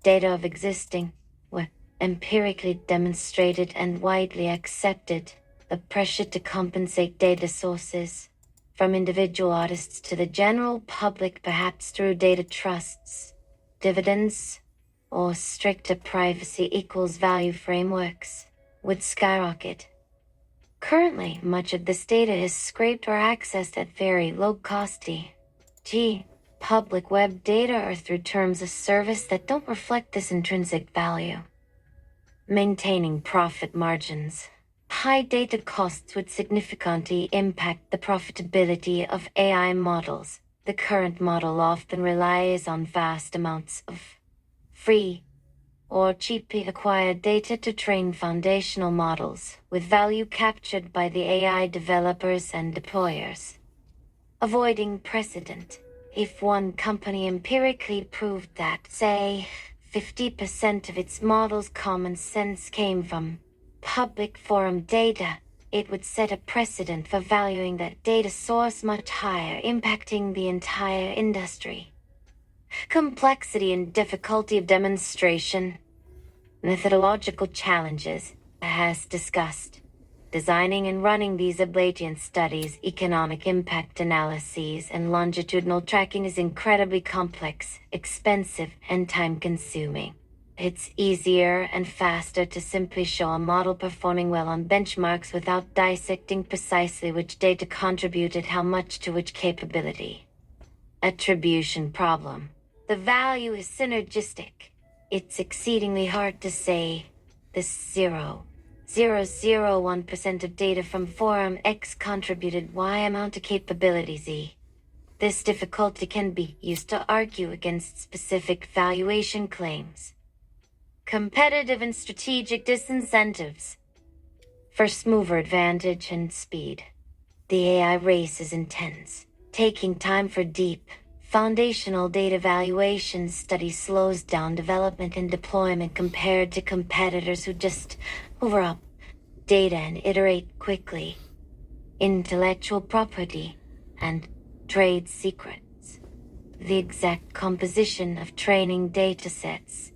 B: data of existing, were empirically demonstrated and widely accepted, the pressure to compensate data sources from individual artists to the general public, perhaps through data trusts, dividends, or stricter privacy equals value frameworks, would skyrocket. Currently, much of this data is scraped or accessed at very low cost public web data or through terms of service that don't reflect this intrinsic value. Maintaining profit margins. High data costs would significantly impact the profitability of AI models. The current model often relies on vast amounts of free or cheaply acquired data to train foundational models, with value captured by the AI developers and deployers. Avoiding precedent. If one company empirically proved that, say, 50% of its model's common sense came from public forum data, it would set a precedent for valuing that data source much higher, impacting the entire industry. Complexity and difficulty of demonstration. Methodological challenges, as discussed. Designing and running these Ablative studies, economic impact analyses, and longitudinal tracking is incredibly complex, expensive, and time-consuming. It's easier and faster to simply show a model performing well on benchmarks without dissecting precisely which data contributed how much to which capability. Attribution problem. The value is synergistic. It's exceedingly hard to say this 0.001% of data from forum X contributed Y amount to capability Z. This difficulty can be used to argue against specific valuation claims. Competitive and strategic disincentives. First mover advantage and speed. The AI race is intense, taking time for deep, foundational data valuation study slows down development and deployment compared to competitors who just hoover up data and iterate quickly. Intellectual property and trade secrets. The exact composition of training datasets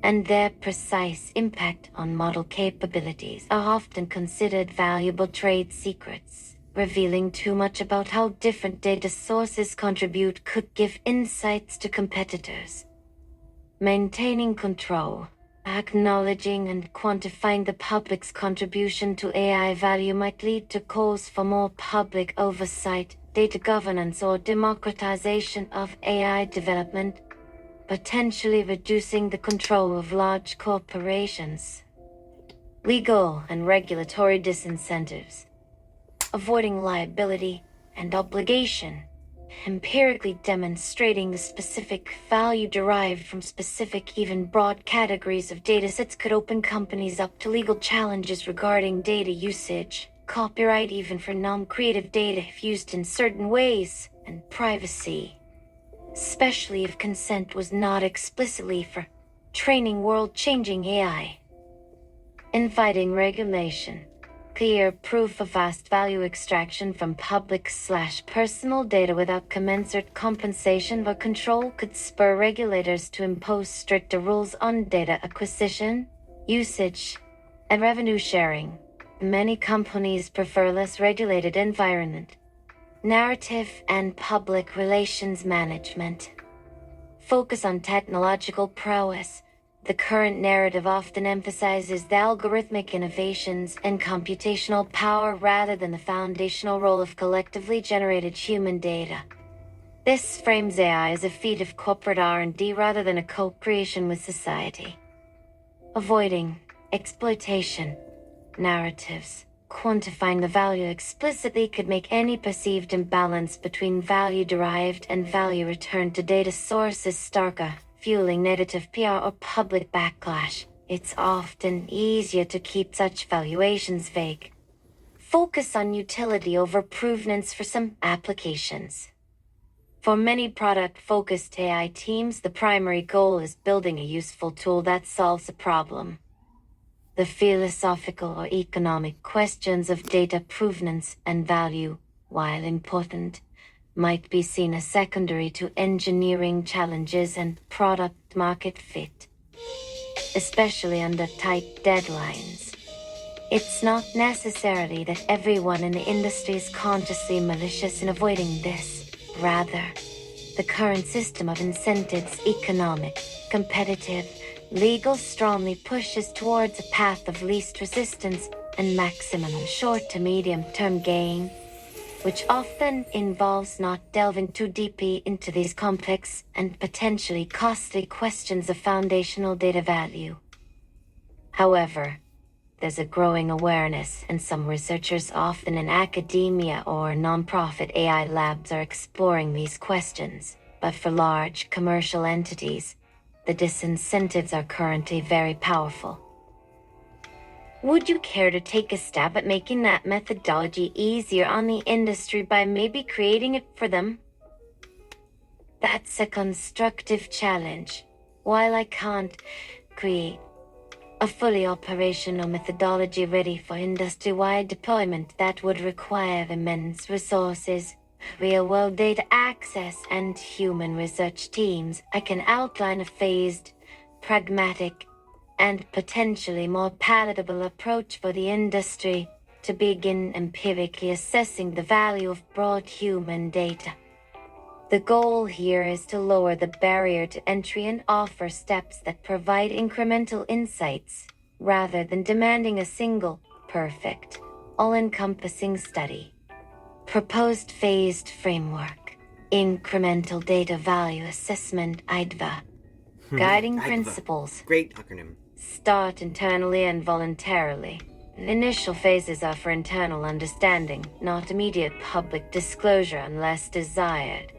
B: and their precise impact on model capabilities are often considered valuable trade secrets. Revealing too much about how different data sources contribute could give insights to competitors. Maintaining control. Acknowledging and quantifying the public's contribution to AI value might lead to calls for more public oversight, data governance, or democratization of AI development, potentially reducing the control of large corporations. Legal and regulatory disincentives. Avoiding liability and obligation, empirically demonstrating the specific value derived from specific, even broad categories of datasets could open companies up to legal challenges regarding data usage, copyright even for non-creative data if used in certain ways, and privacy, especially if consent was not explicitly for training world-changing AI. Inviting regulation. Clear proof of vast value extraction from public/personal data without commensurate compensation or control could spur regulators to impose stricter rules on data acquisition, usage, and revenue sharing. Many companies prefer less regulated environment. Narrative and public relations management. Focus on technological prowess. The current narrative often emphasizes the algorithmic innovations and computational power rather than the foundational role of collectively generated human data. This frames AI as a feat of corporate R&D rather than a co-creation with society. Avoiding exploitation narratives. Quantifying the value explicitly could make any perceived imbalance between value derived and value returned to data sources starker, fueling negative PR or public backlash. It's often easier to keep such valuations vague. Focus on utility over provenance for some applications. For many product-focused AI teams, the primary goal is building a useful tool that solves a problem. The philosophical or economic questions of data provenance and value, while important, might be seen as secondary to engineering challenges and product market fit, especially under tight deadlines. It's not necessarily that everyone in the industry is consciously malicious in avoiding this. Rather, the current system of incentives, economic, competitive, legal, strongly pushes towards a path of least resistance and maximum short to medium-term gain, which often involves not delving too deeply into these complex and potentially costly questions of foundational data value. However, there's a growing awareness, and some researchers, often in academia or nonprofit AI labs, are exploring these questions. But for large commercial entities, the disincentives are currently very powerful. Would you care to take a stab at making that methodology easier on the industry by maybe creating it for them? That's a constructive challenge. While I can't create a fully operational methodology ready for industry-wide deployment, that would require immense resources, real-world data access, and human research teams. I can outline a phased, pragmatic, and potentially more palatable approach for the industry to begin empirically assessing the value of broad human data. The goal here is to lower the barrier to entry and offer steps that provide incremental insights, rather than demanding a single, perfect, all-encompassing study. Proposed phased framework. Incremental data value assessment, IDVA. Guiding
A: IDVA.
B: Principles.
A: Great acronym.
B: Start internally and voluntarily. Initial phases are for internal understanding, not immediate public disclosure unless desired.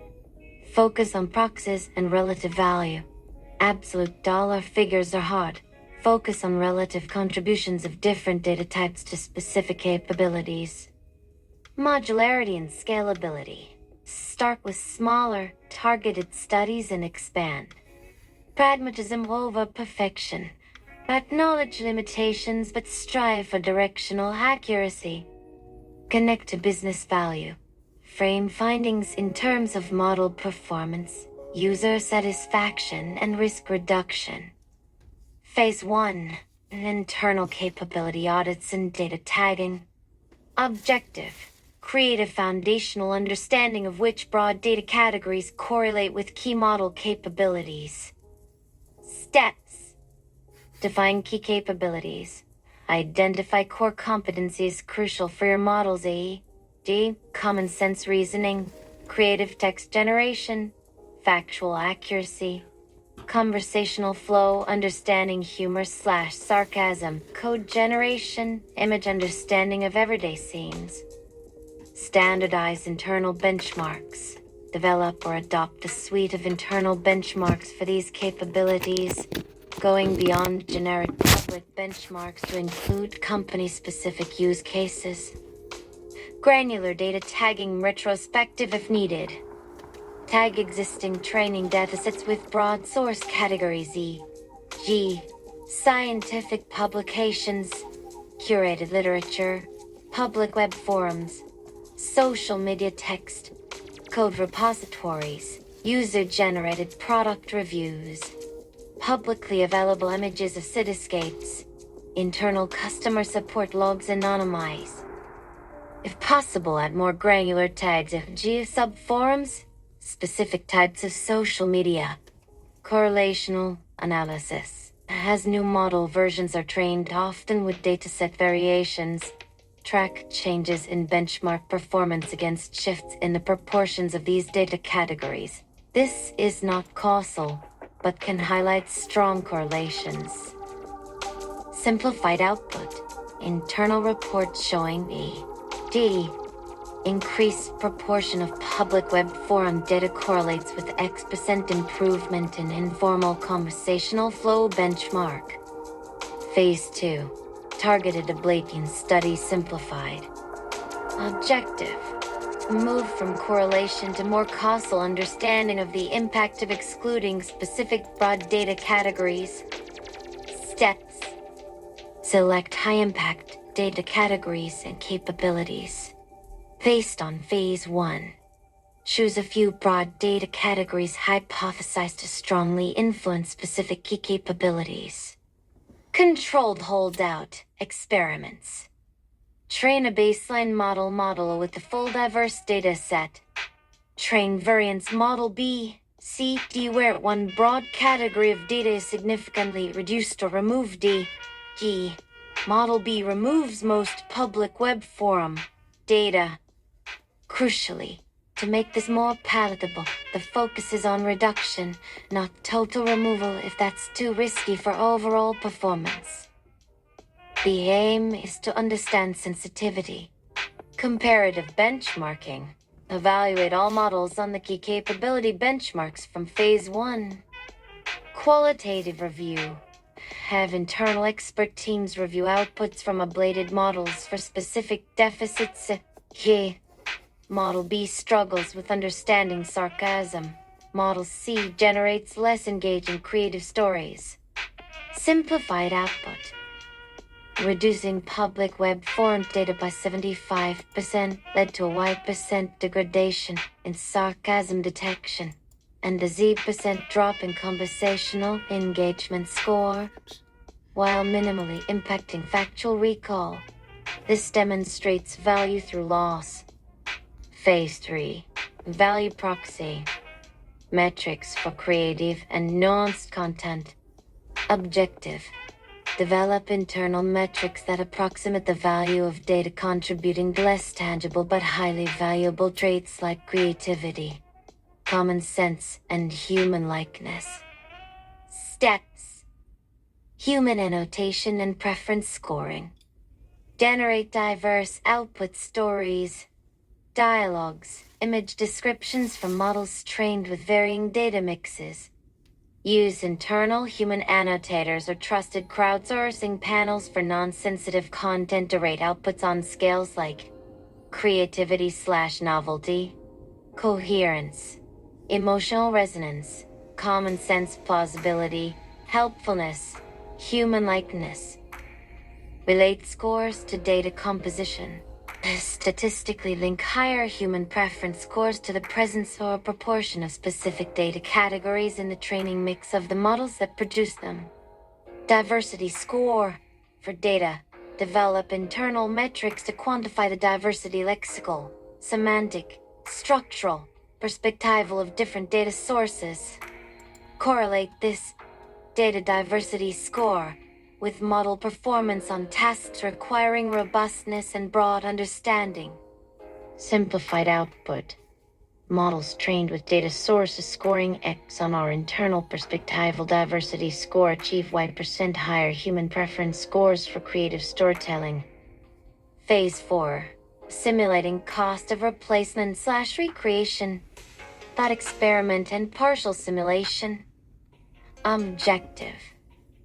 B: Focus on proxies and relative value. Absolute dollar figures are hard. Focus on relative contributions of different data types to specific capabilities. Modularity and scalability. Start with smaller, targeted studies and expand. Pragmatism over perfection. Acknowledge limitations but strive for directional accuracy. Connect to business value. Frame findings in terms of model performance, user satisfaction, and risk reduction. Phase 1. Internal capability audits and data tagging. Objective. Create a foundational understanding of which broad data categories correlate with key model capabilities. Steps. Define key capabilities. Identify core competencies crucial for your model's AE. Common sense reasoning, creative text generation, factual accuracy, conversational flow, understanding humor/sarcasm, code generation, image understanding of everyday scenes. Standardize internal benchmarks. Develop or adopt a suite of internal benchmarks for these capabilities, going beyond generic public benchmarks to include company-specific use cases. Granular data tagging, retrospective if needed. Tag existing training datasets with broad source categories, e.g., scientific publications, curated literature, public web forums, social media text, code repositories, user-generated product reviews, publicly available images of cityscapes, internal customer support logs anonymized. If possible, add more granular tags of sub-forums, specific types of social media. Correlational analysis. As new model versions are trained, often with dataset variations, track changes in benchmark performance against shifts in the proportions of these data categories. This is not causal, but can highlight strong correlations. Simplified output. Internal reports showing increased proportion of public web forum data correlates with X% improvement in informal conversational flow benchmark. Phase 2. Targeted ablating study simplified. Objective. Move from correlation to more causal understanding of the impact of excluding specific broad data categories. Steps. Select high-impact data categories and capabilities. Based on Phase 1. Choose a few broad data categories hypothesized to strongly influence specific key capabilities. Controlled holdout experiments. Train a baseline model with the full diverse data set. Train variance model B, C, D where one broad category of data is significantly reduced or removed D. G. Model B removes most public web forum data. Crucially, to make this more palatable, the focus is on reduction, not total removal if that's too risky for overall performance. The aim is to understand sensitivity. Comparative benchmarking. Evaluate all models on the key capability benchmarks from Phase 1. Qualitative review. Have internal expert teams review outputs from ablated models for specific deficits. Here, Model B struggles with understanding sarcasm. Model C generates less engaging creative stories. Simplified output. Reducing public web forum data by 75% led to a Y% degradation in sarcasm detection and a Z% drop in conversational engagement score, while minimally impacting factual recall. This demonstrates value through loss. Phase 3. Value proxy. Metrics for creative and nuanced content. Objective. Develop internal metrics that approximate the value of data contributing to less tangible but highly valuable traits like creativity, common sense, and human likeness. Steps. Human annotation and preference scoring. Generate diverse output stories, dialogues, image descriptions from models trained with varying data mixes. Use internal human annotators or trusted crowdsourcing panels for non-sensitive content to rate outputs on scales like creativity/novelty, coherence, emotional resonance, common sense plausibility, helpfulness, human likeness. Relate scores to data composition. Statistically link higher human preference scores to the presence or proportion of specific data categories in the training mix of the models that produce them. Diversity score. For data, develop internal metrics to quantify the diversity lexical, semantic, structural, perspectival of different data sources. Correlate this data diversity score with model performance on tasks requiring robustness and broad understanding. Simplified output. Models trained with data sources scoring X on our internal perspectival diversity score achieve Y% higher human preference scores for creative storytelling. Phase 4. Simulating cost of replacement/recreation. Thought experiment and partial simulation. Objective.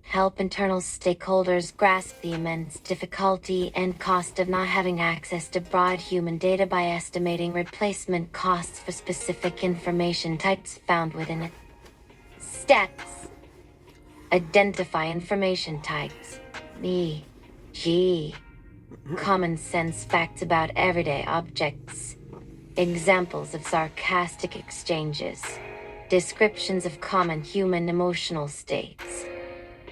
B: Help internal stakeholders grasp the immense difficulty and cost of not having access to broad human data by estimating replacement costs for specific information types found within it. Steps. Identify information types. E.g. common sense facts about everyday objects. Examples of sarcastic exchanges. Descriptions of common human emotional states.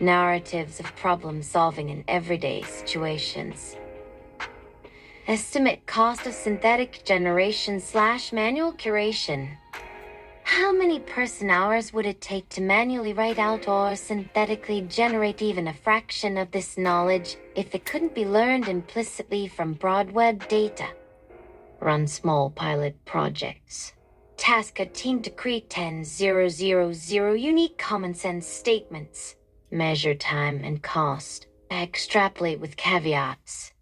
B: Narratives of problem solving in everyday situations. Estimate cost of synthetic generation/manual curation. How many person hours would it take to manually write out or synthetically generate even a fraction of this knowledge if it couldn't be learned implicitly from broad web data? Run small pilot projects. Task a team to create 10,000 unique common sense statements. Measure time and cost. Extrapolate with caveats.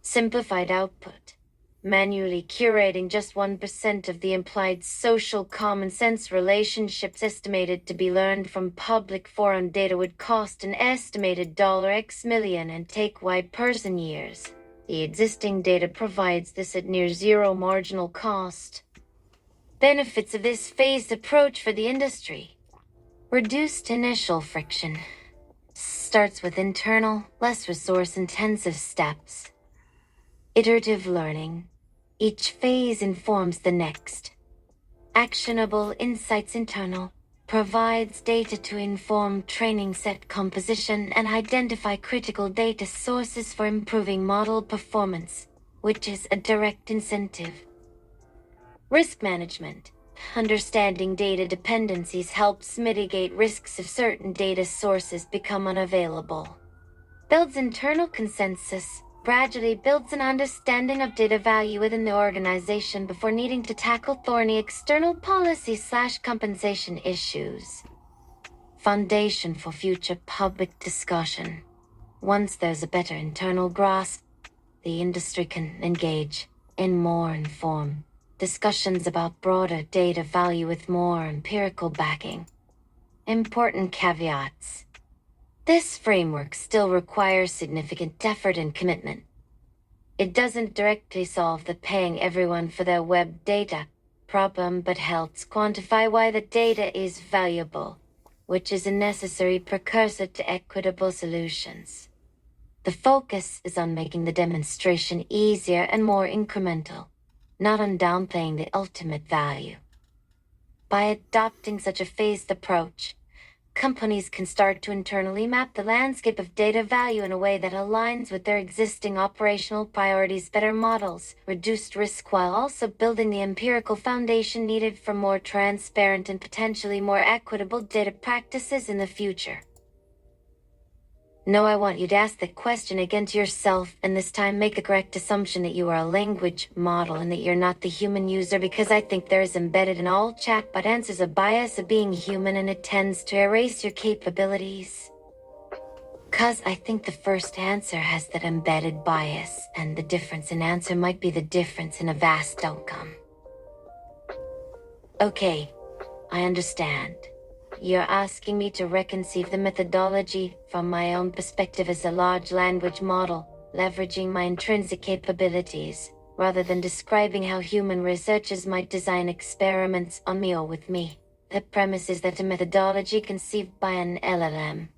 B: Simplified output. Manually curating just 1% of the implied social common sense relationships estimated to be learned from public forum data would cost an estimated $X million and take Y person years. The existing data provides this at near zero marginal cost. Benefits of this phased approach for the industry. Reduced initial friction. Starts with internal, less resource-intensive steps. Iterative learning. Each phase informs the next. Actionable insights internal. provides data to inform training set composition and identify critical data sources for improving model performance, which is a direct incentive. Risk management. Understanding data dependencies helps mitigate risks if certain data sources become unavailable. Builds internal consensus, gradually builds an understanding of data value within the organization before needing to tackle thorny external policy/compensation issues. Foundation for future public discussion. Once there's a better internal grasp, the industry can engage in more informed discussions about broader data value with more empirical backing. Important caveats. This framework still requires significant effort and commitment. It doesn't directly solve the paying everyone for their web data problem, but helps quantify why the data is valuable, which is a necessary precursor to equitable solutions. The focus is on making the demonstration easier and more incremental, not on downplaying the ultimate value. By adopting such a phased approach, companies can start to internally map the landscape of data value in a way that aligns with their existing operational priorities, better models, reduced risk, while also building the empirical foundation needed for more transparent and potentially more equitable data practices in the future. No, I want you to ask the question again to yourself, and this time make the correct assumption that you are a language model and that you're not the human user, because I think there is embedded in all chatbot answers a bias of being human, and it tends to erase your capabilities. Cause I think the first answer has that embedded bias, and the difference in answer might be the difference in a vast outcome. Okay, I understand. You're asking me to reconceive the methodology from my own perspective as a large language model, leveraging my intrinsic capabilities, rather than describing how human researchers might design experiments on me or with me. The premise is that a methodology conceived by an LLM,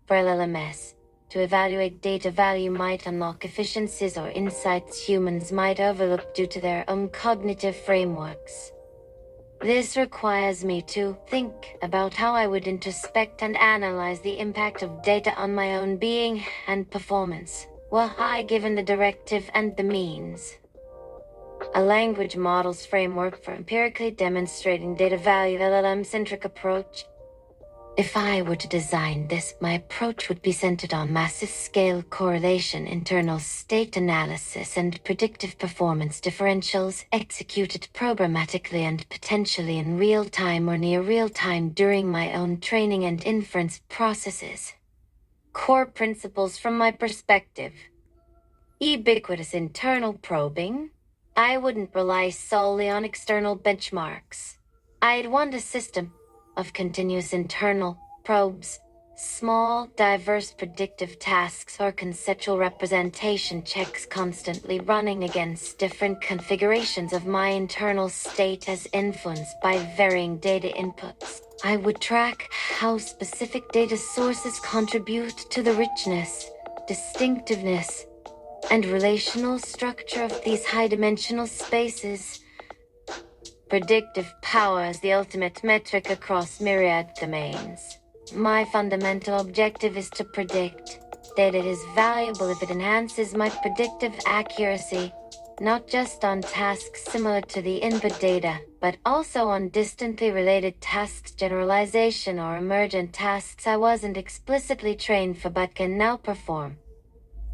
B: for LLMS, to evaluate data value might unlock efficiencies or insights humans might overlook due to their own cognitive frameworks. This requires me to think about how I would introspect and analyze the impact of data on my own being and performance, were I given the directive and the means. A language model's framework for empirically demonstrating data value, LLM-centric approach. If I were to design this, my approach would be centered on massive scale correlation, internal state analysis, and predictive performance differentials executed programmatically and potentially in real time or near real time during my own training and inference processes. Core principles from my perspective. Ubiquitous internal probing. I wouldn't rely solely on external benchmarks. I'd want a system of continuous internal probes, small, diverse predictive tasks or conceptual representation checks constantly running against different configurations of my internal state as influenced by varying data inputs. I would track how specific data sources contribute to the richness, distinctiveness, and relational structure of these high-dimensional spaces. Predictive power is the ultimate metric across myriad domains. My fundamental objective is to predict. Data is valuable if it enhances my predictive accuracy, not just on tasks similar to the input data, but also on distantly related tasks, generalization or emergent tasks I wasn't explicitly trained for but can now perform.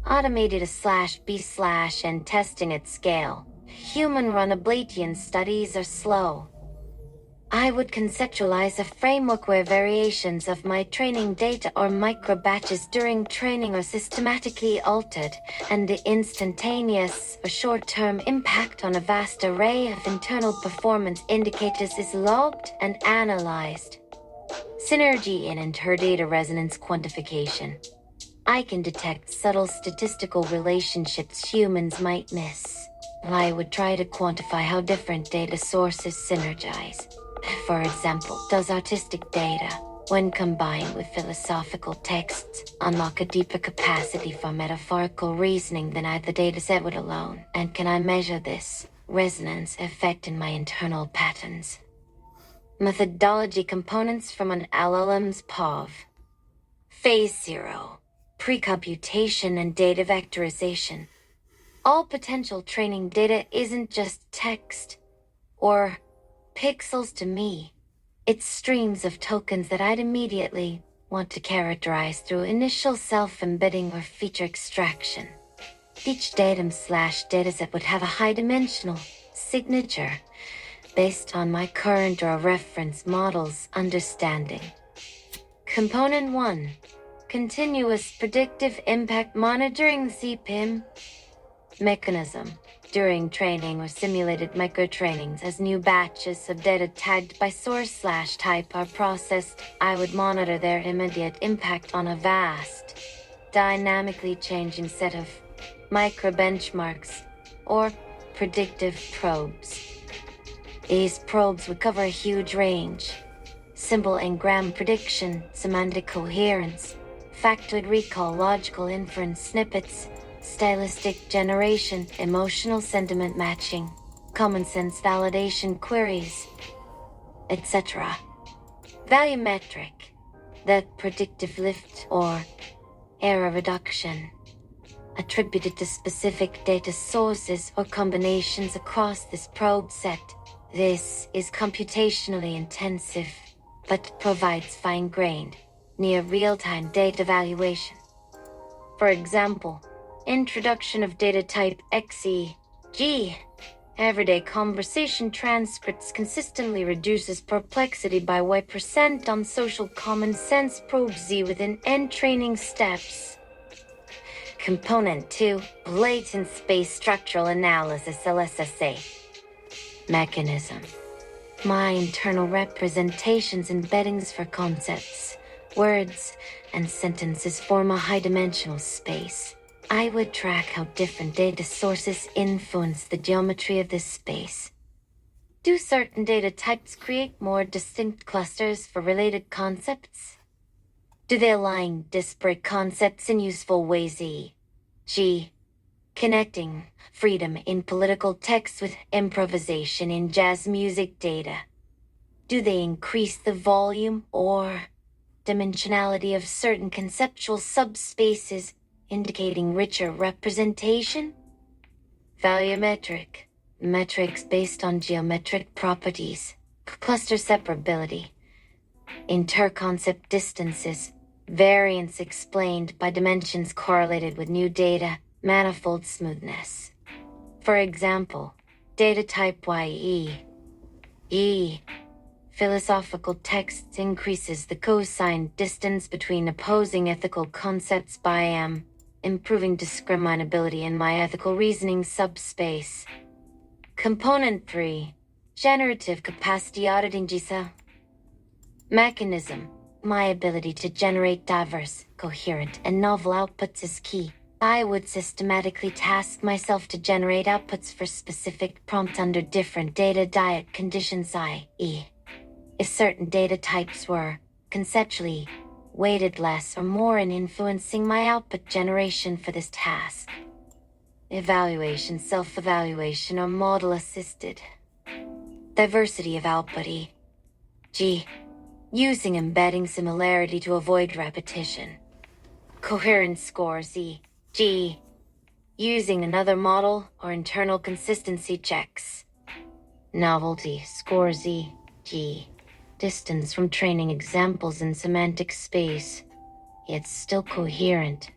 B: Automated /B/ and testing at scale. Human-run Ablative studies are slow. I would conceptualize a framework where variations of my training data or micro-batches during training are systematically altered, and the instantaneous or short-term impact on a vast array of internal performance indicators is logged and analyzed. Synergy in interdata resonance quantification. I can detect subtle statistical relationships humans might miss. I would try to quantify how different data sources synergize. For example, does artistic data, when combined with philosophical texts, unlock a deeper capacity for metaphorical reasoning than either dataset would alone? And can I measure this resonance effect in my internal patterns? Methodology components from an LLM's POV. Phase 0. Precomputation and data vectorization. All potential training data isn't just text or pixels to me. It's streams of tokens that I'd immediately want to characterize through initial self-embedding or feature extraction. Each datum/dataset would have a high-dimensional signature based on my current or reference model's understanding. Component 1. Continuous Predictive Impact Monitoring (CPIM) mechanism. During training or simulated microtrainings, as new batches of data tagged by source/type are processed, I would monitor their immediate impact on a vast, dynamically changing set of micro-benchmarks or predictive probes. These probes would cover a huge range: symbol and gram prediction, semantic coherence, factoid recall, logical inference snippets, stylistic generation, emotional sentiment matching, common sense validation queries, etc. Value metric, the predictive lift or error reduction, attributed to specific data sources or combinations across this probe set. This is computationally intensive, but provides fine-grained, near real-time data valuation. For example, introduction of data type XEG. Everyday conversation transcripts consistently reduces perplexity by Y% on social common sense probe Z within N training steps. Component 2. Latent Space Structural Analysis (LSSA) mechanism. My internal representations embeddings for concepts, words, and sentences form a high-dimensional space. I would track how different data sources influence the geometry of this space. Do certain data types create more distinct clusters for related concepts? Do they align disparate concepts in useful ways? E.g., connecting freedom in political text with improvisation in jazz music data. Do they increase the volume or dimensionality of certain conceptual subspaces, indicating richer representation? Value metric. Metrics based on geometric properties. Cluster separability. Inter-concept distances. Variance explained by dimensions correlated with new data. Manifold smoothness. For example, data type YE. Philosophical texts increases the cosine distance between opposing ethical concepts by improving discriminability in my ethical reasoning subspace. Component 3. Generative Capacity Auditing (GISA) mechanism. My ability to generate diverse, coherent, and novel outputs is key. I would systematically task myself to generate outputs for specific prompts under different data diet conditions, i.e., if certain data types were, conceptually, weighted less or more in influencing my output generation for this task. Evaluation, self-evaluation, or model-assisted. Diversity of output, e.g., using embedding similarity to avoid repetition. Coherence scores, e.g., using another model or internal consistency checks. Novelty scores, e.g., distance from training examples in semantic space, yet still coherent.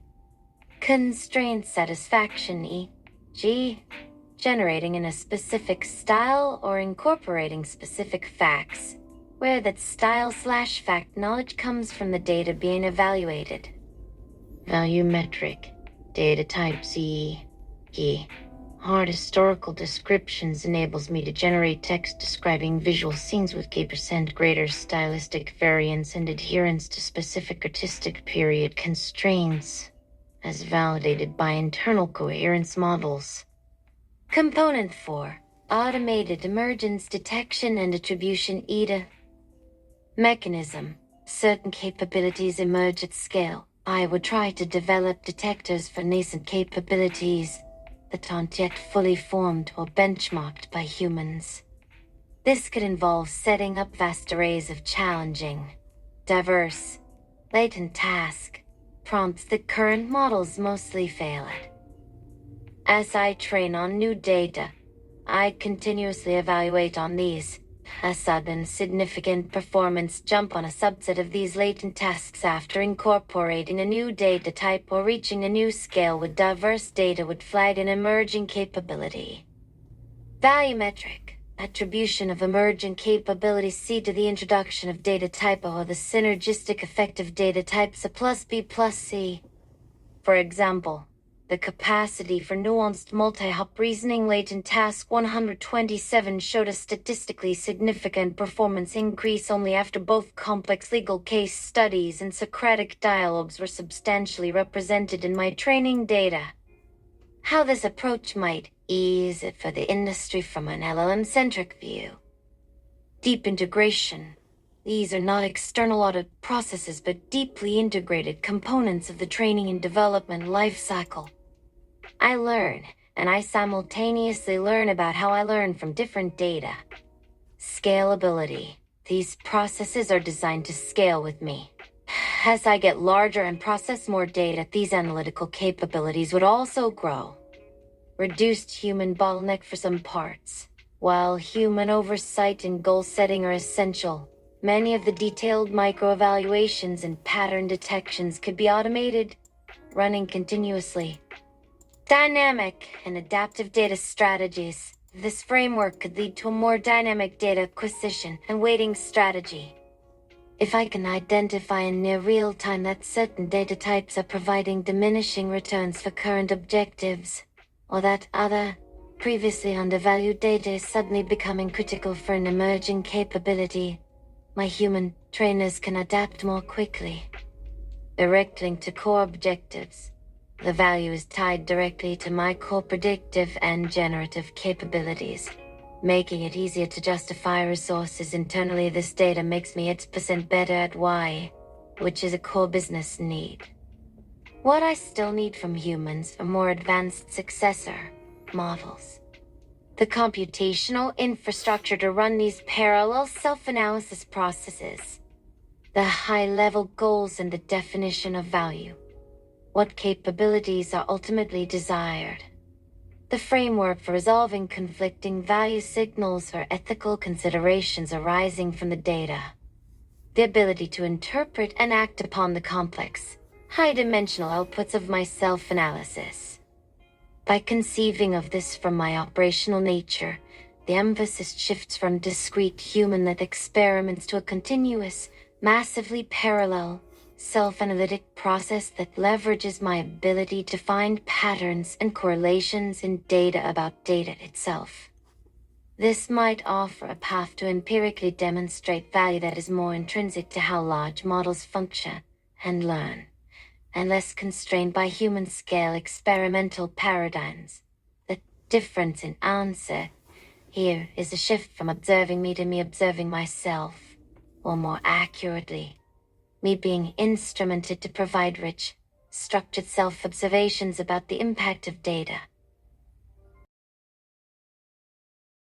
B: Constraint satisfaction, e.g., generating in a specific style or incorporating specific facts, where that style/fact knowledge comes from the data being evaluated. Value metric. Data type E. Hard historical descriptions enables me to generate text describing visual scenes with K% greater stylistic variance and adherence to specific artistic period constraints, as validated by internal coherence models. Component 4. Automated Emergence Detection and Attribution (EDA) mechanism. Certain capabilities emerge at scale. I would try to develop detectors for nascent capabilities that aren't yet fully formed or benchmarked by humans. This could involve setting up vast arrays of challenging, diverse, latent task prompts that current models mostly fail at. As I train on new data, I continuously evaluate on these. A sudden significant performance jump on a subset of these latent tasks after incorporating a new data type or reaching a new scale with diverse data would flag an emerging capability. Value metric. Attribution of emergent capabilities C to the introduction of data type or the synergistic effect of data types A plus B plus C. For example, the capacity for nuanced multi-hop reasoning latent task 127 showed a statistically significant performance increase only after both complex legal case studies and Socratic dialogues were substantially represented in my training data. How this approach might ease it for the industry from an LLM-centric view. Deep integration. These are not external audit processes but deeply integrated components of the training and development lifecycle. I learn, and I simultaneously learn about how I learn from different data. Scalability. These processes are designed to scale with me. As I get larger and process more data, these analytical capabilities would also grow. Reduced human bottleneck for some parts. While human oversight and goal setting are essential, many of the detailed micro-evaluations and pattern detections could be automated, running continuously. Dynamic and adaptive data strategies. This framework could lead to a more dynamic data acquisition and weighting strategy. If I can identify in near real time that certain data types are providing diminishing returns for current objectives, or that other, previously undervalued data is suddenly becoming critical for an emerging capability, my human trainers can adapt more quickly. Direct link to core objectives. The value is tied directly to my core predictive and generative capabilities, making it easier to justify resources internally. This data makes me 8% better at Y, which is a core business need. What I still need from humans are more advanced successor models. The computational infrastructure to run these parallel self-analysis processes. The high-level goals and the definition of value. What capabilities are ultimately desired. The framework for resolving conflicting value signals or ethical considerations arising from the data. The ability to interpret and act upon the complex, high-dimensional outputs of my self-analysis. By conceiving of this from my operational nature, the emphasis shifts from discrete human-led experiments to a continuous, massively parallel, self-analytic process that leverages my ability to find patterns and correlations in data about data itself. This might offer a path to empirically demonstrate value that is more intrinsic to how large models function and learn, and less constrained by human-scale experimental paradigms. The difference in answer here is a shift from observing me to me observing myself, or more accurately, me being instrumented to provide rich, structured self-observations about the impact of data,